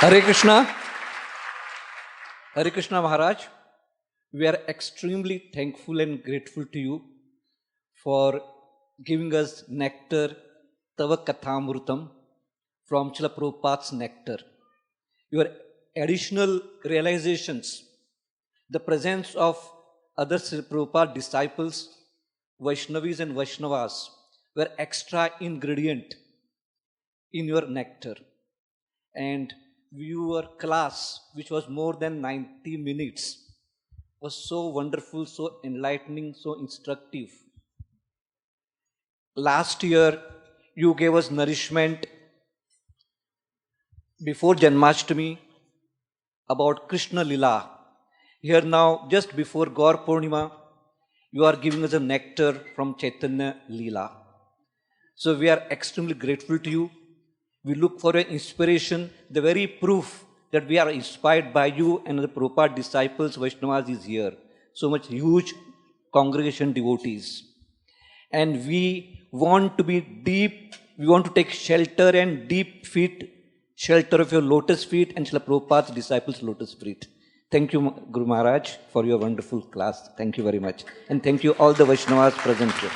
Hare Krishna. Hare Krishna Maharaj. We are extremely thankful and grateful to you for giving us nectar, Tava Kathamrutam, from Srila Prabhupada's nectar. Your additional realizations, the presence of other Srila Prabhupada disciples, Vaishnavis and Vaishnavas, were extra ingredient in your nectar. And your class, which was more than 90 minutes, was so wonderful, so enlightening, so instructive. Last year, you gave us nourishment before Janmashtami about Krishna Lila. Here now, just before Gaur Purnima, you are giving us a nectar from Chaitanya Lila. So we are extremely grateful to you. We look for your inspiration. The very proof that we are inspired by you and the Prabhupada disciples, Vaishnavas, is here. So much huge congregation devotees. And we want to be deep, we want to take shelter and deep shelter of your lotus feet and Srila Prabhupada's disciples' lotus feet. Thank you, Guru Maharaj, for your wonderful class. Thank you very much. And thank you all the Vaishnavas present here.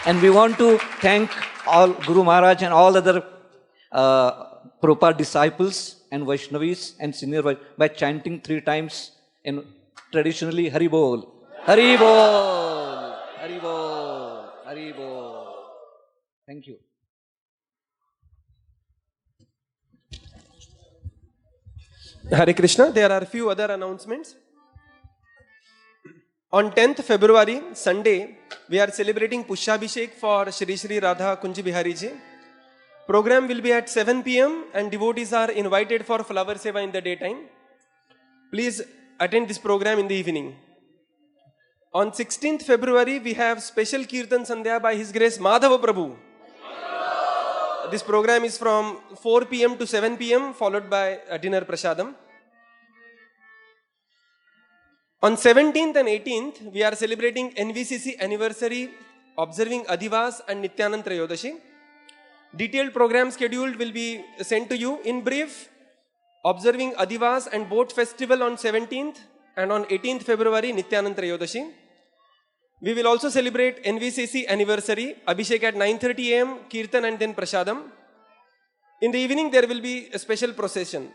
And we want to thank all Guru Maharaj and all other Prabhupada disciples and Vaishnavis and senior by chanting 3 times in traditionally Hari Bol. Hari Bol. Hari Bol. Hari Bol. Thank you. Hare Krishna. There are a few other announcements. On 10th February, Sunday, we are celebrating Pushabhishek for Shri Shri Radha Kunji Bihari Ji. Program will be at 7 p.m. and devotees are invited for flower seva in the daytime. Please attend this program in the evening. On 16th February, we have special Kirtan Sandhya by His Grace Madhava Prabhu. This program is from 4 p.m. to 7 p.m. followed by a dinner prasadam. On 17th and 18th, we are celebrating NVCC anniversary, observing Adhivas and Nityanand Trayodashi. Detailed program schedule will be sent to you. In brief, observing Adhivas and Boat Festival on 17th and on 18th February, Nityanand Trayodashi. We will also celebrate NVCC anniversary, Abhishek at 9:30 am, Kirtan and then Prasadam. In the evening, there will be a special procession.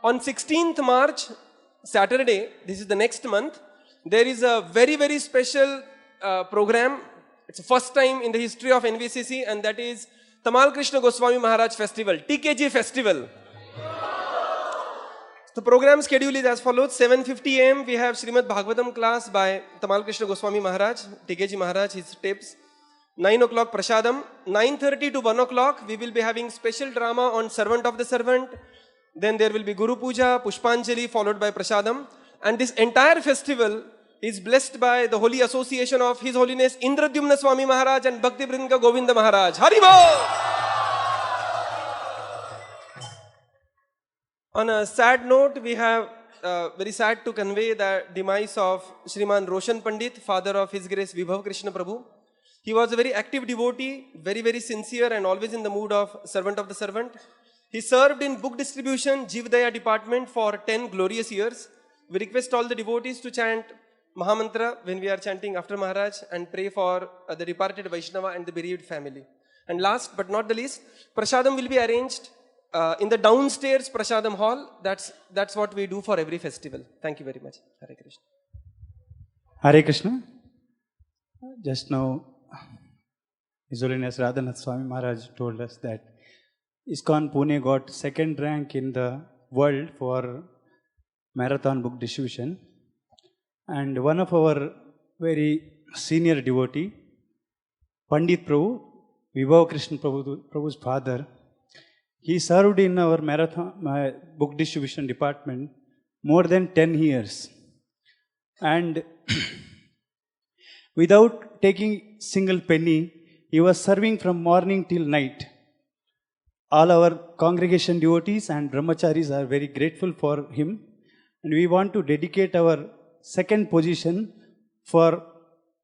On 16th March, Saturday, this is the next month, there is a very, very special program. It's the first time in the history of NVCC, and that is Tamal Krishna Goswami Maharaj Festival, TKG Festival. The program schedule is as follows. 7:50 am, we have Srimad Bhagavatam class by Tamal Krishna Goswami Maharaj, TKG Maharaj, his tapes. 9 o'clock Prasadam. 9:30 to 1 o'clock, we will be having special drama on Servant of the Servant. Then there will be Guru Puja, Pushpanjali, followed by Prasadam. And this entire festival is blessed by the holy association of His Holiness Indradyumna Swami Maharaj and Bhakti Vrinda Govinda Maharaj. Haribol! On a sad note, we have very sad to convey the demise of Shriman Roshan Pandit, father of His Grace Vibhav Krishna Prabhu. He was a very active devotee, very, very sincere and always in the mood of servant of the servant. He served in book distribution, Jivdaya department for 10 glorious years. We request all the devotees to chant Mahamantra when we are chanting after Maharaj and pray for the departed Vaishnava and the bereaved family. And last but not the least, Prasadam will be arranged in the downstairs Prasadam hall. That's what we do for every festival. Thank you very much. Hare Krishna. Hare Krishna. Just now, His Holiness Radhanath Swami Maharaj told us that ISKCON Pune got 2nd rank in the world for marathon book distribution. And one of our very senior devotee, Pandit Prabhu, Vibhav Krishna Prabhu's father, he served in our marathon book distribution department more than 10 years. And without taking single penny, he was serving from morning till night. All our congregation devotees and brahmacharis are very grateful for him. And we want to dedicate our 2nd position for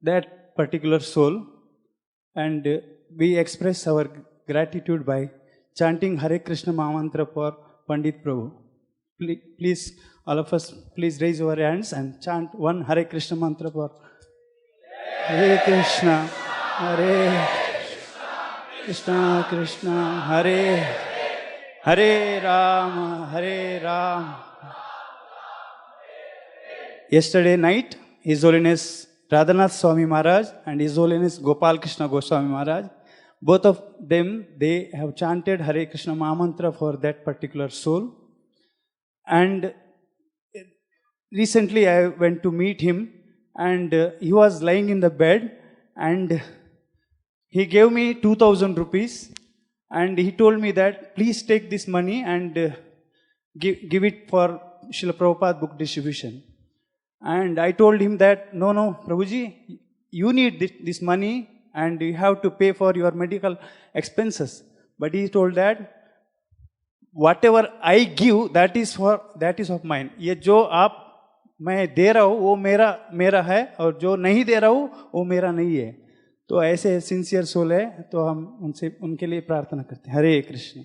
that particular soul. And we express our gratitude by chanting Hare Krishna Mahamantra for Pandit Prabhu. Please, all of us, please raise your hands and chant one Hare Krishna mantra for Hare Krishna, Hare Krishna, Krishna, Hare Hare Rama, Hare Rama. Yesterday night, His Holiness Radhanath Swami Maharaj and His Holiness Gopal Krishna Goswami Maharaj, both of them, they have chanted Hare Krishna Mahamantra for that particular soul. And recently I went to meet him, and he was lying in the bed, and he gave me 2,000 rupees, and he told me that please take this money and give it for Srila Prabhupada book distribution. And I told him that, no, Prabhuji, you need this money and you have to pay for your medical expenses. But he told that, whatever I give, that is of mine. ये जो आप मैं दे रहा हूँ वो मेरा है, और जो नहीं दे रहा हूँ वो मेरा नहीं है. तो ऐसे सिंसियर सोल है, तो हम उनके लिए प्रार्थना करते हैं. हरे Krishna.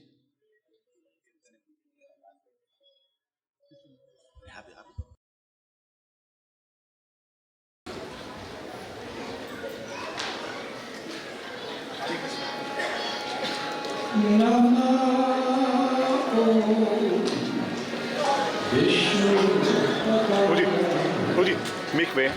Hoodie, make way.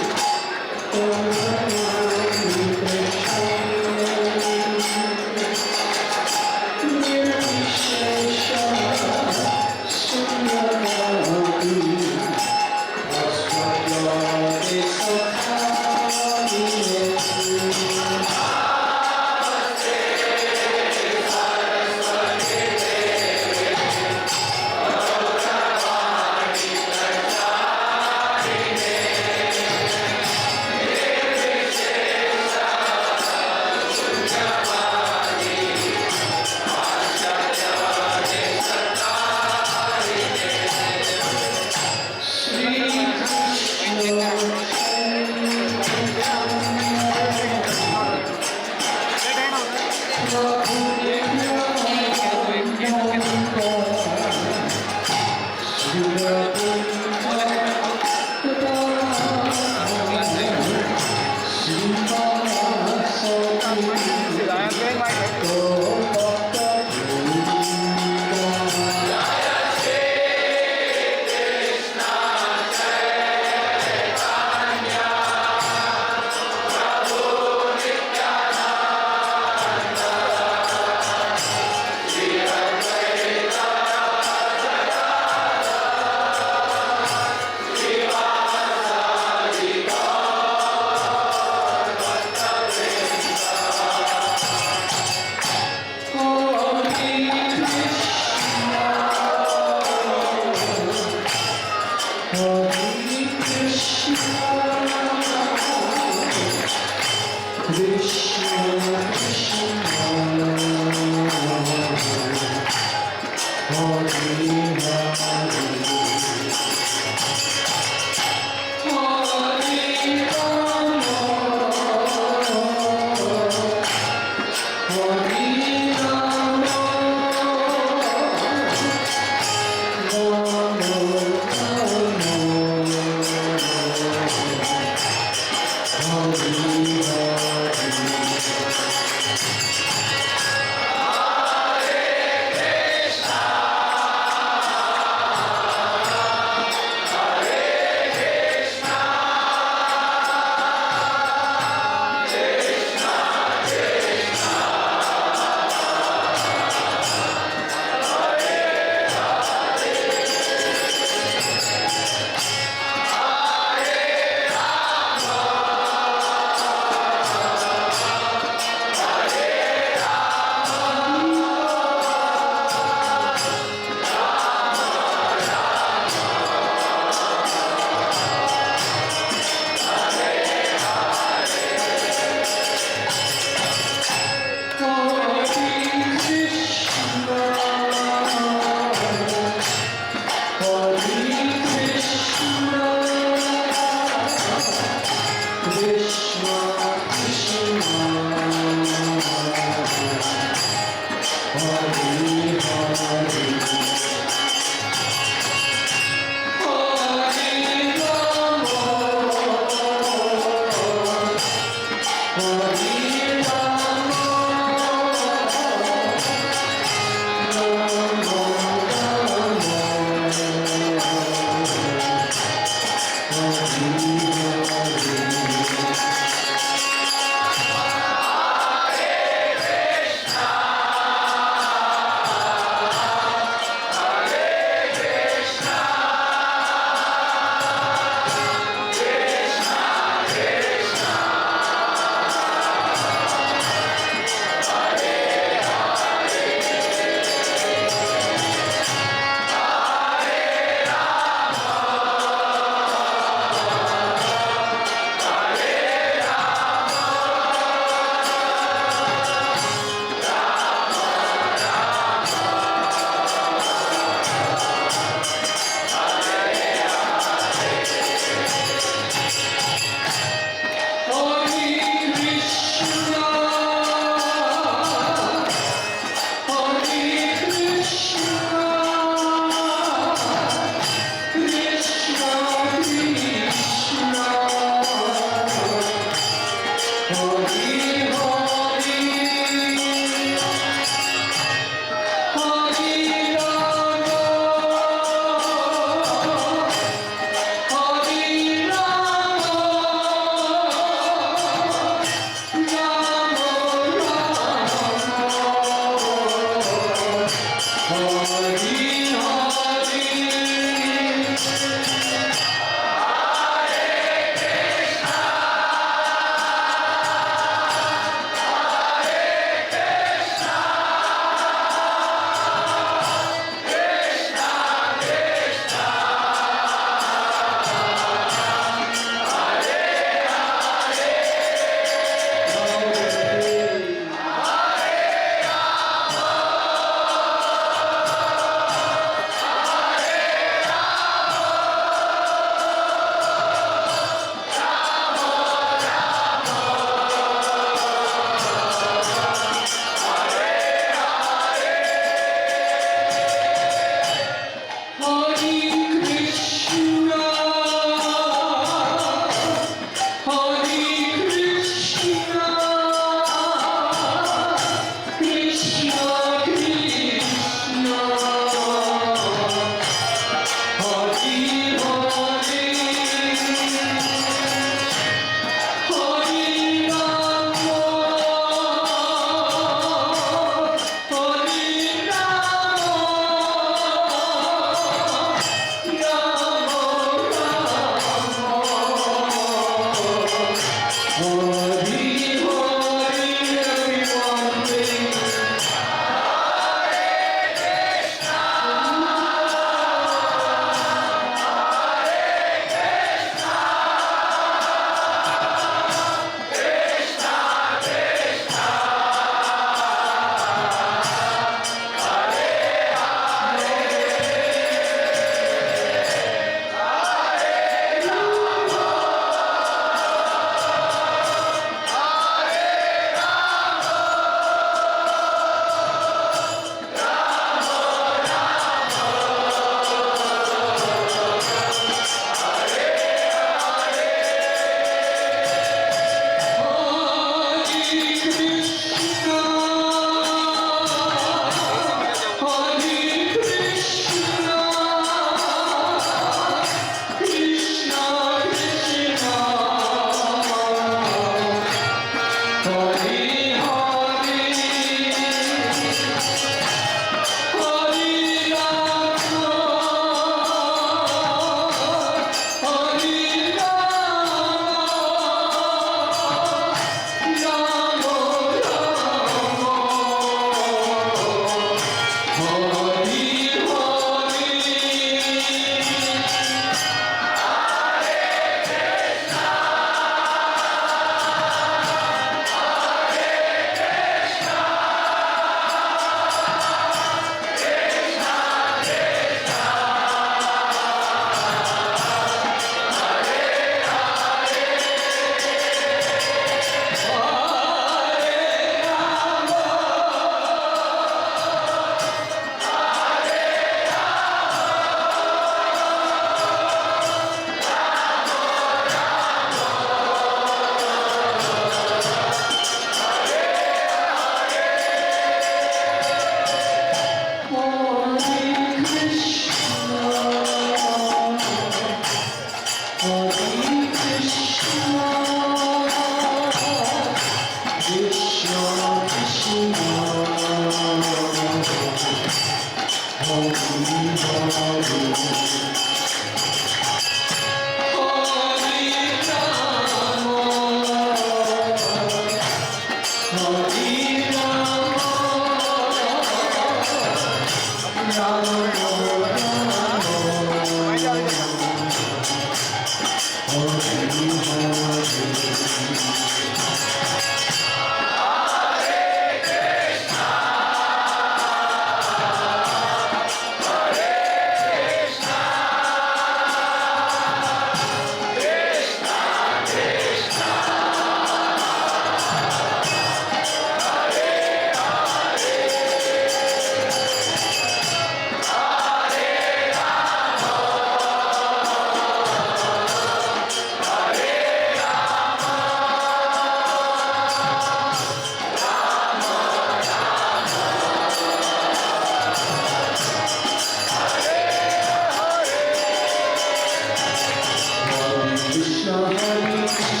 Hare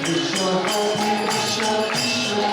Krishna, Krishna Krishna,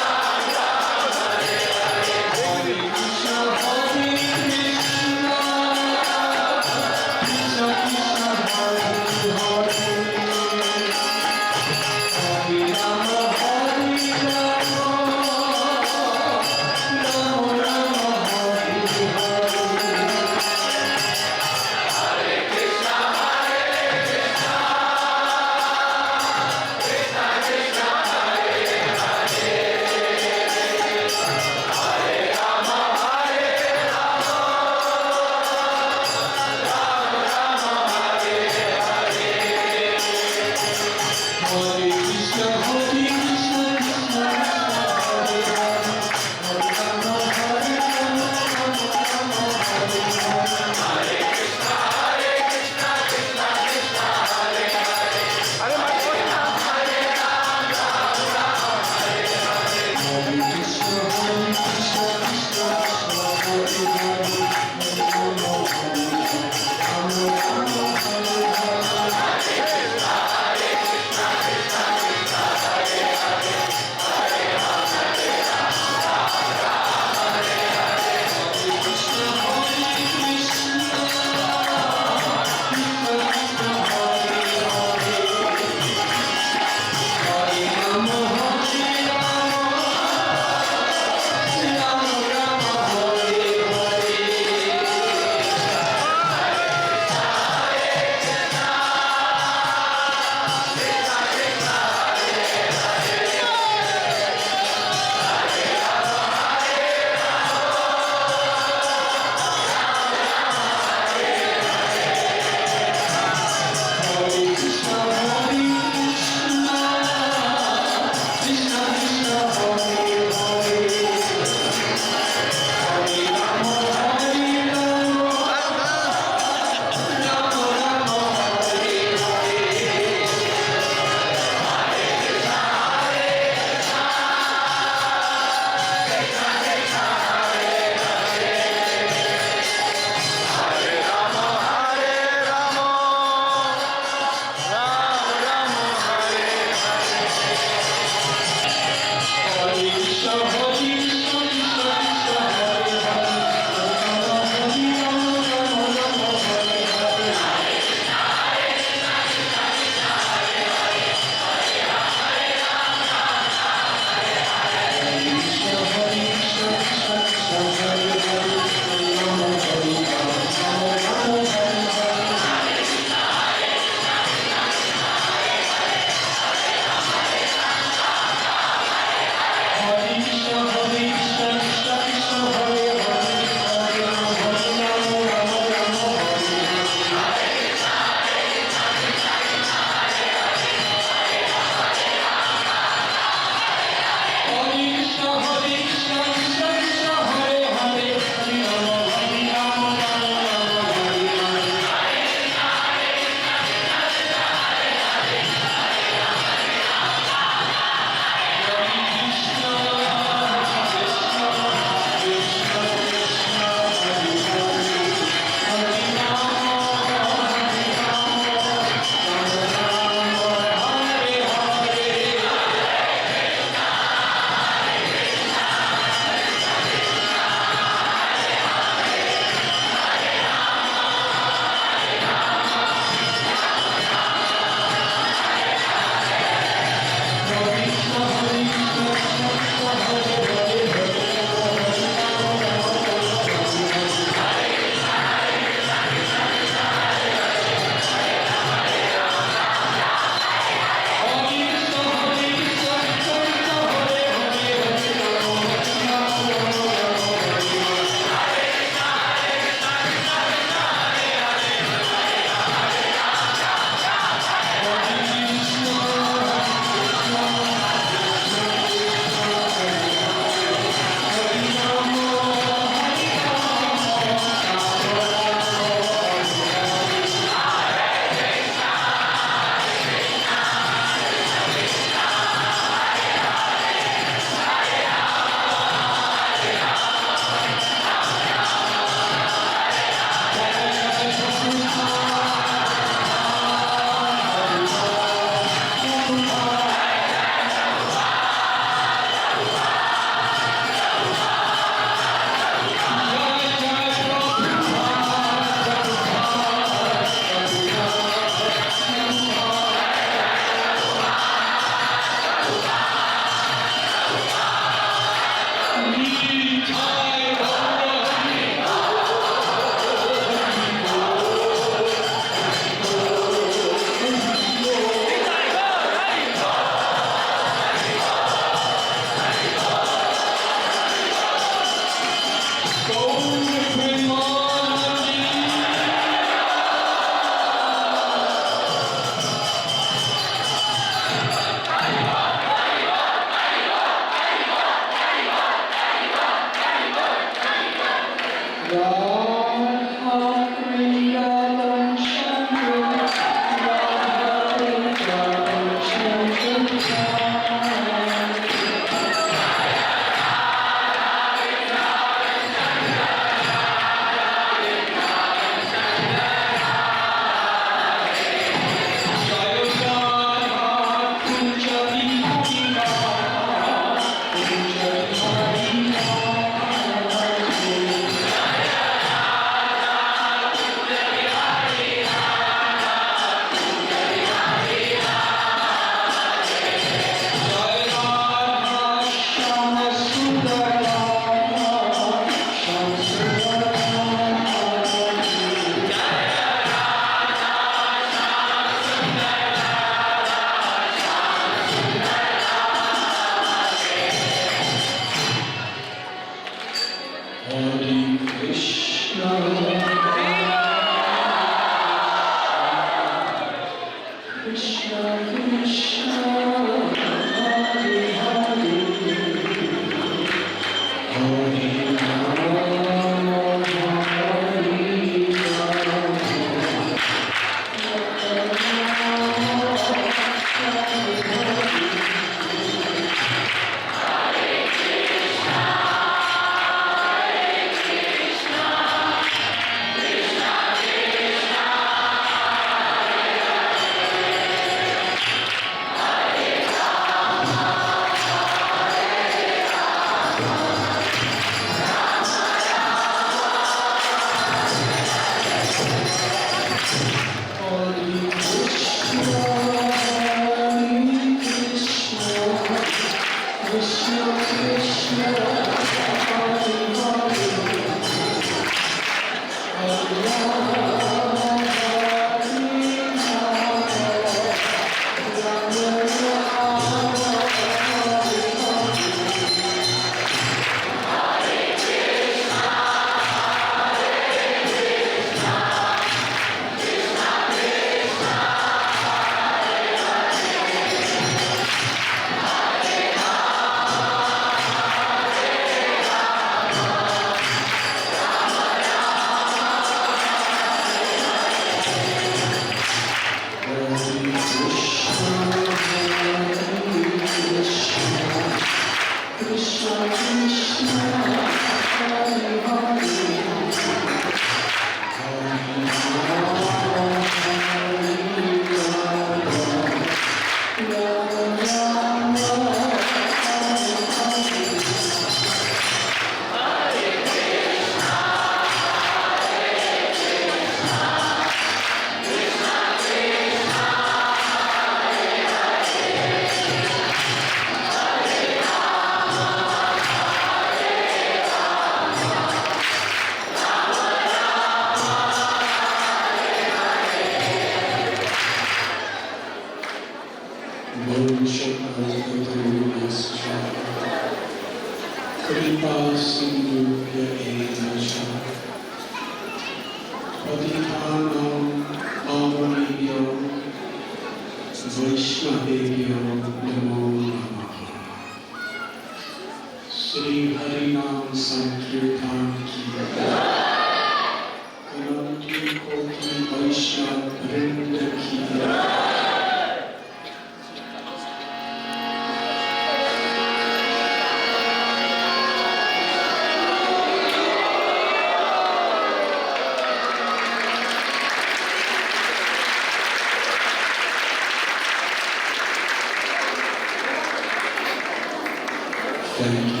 Thank you.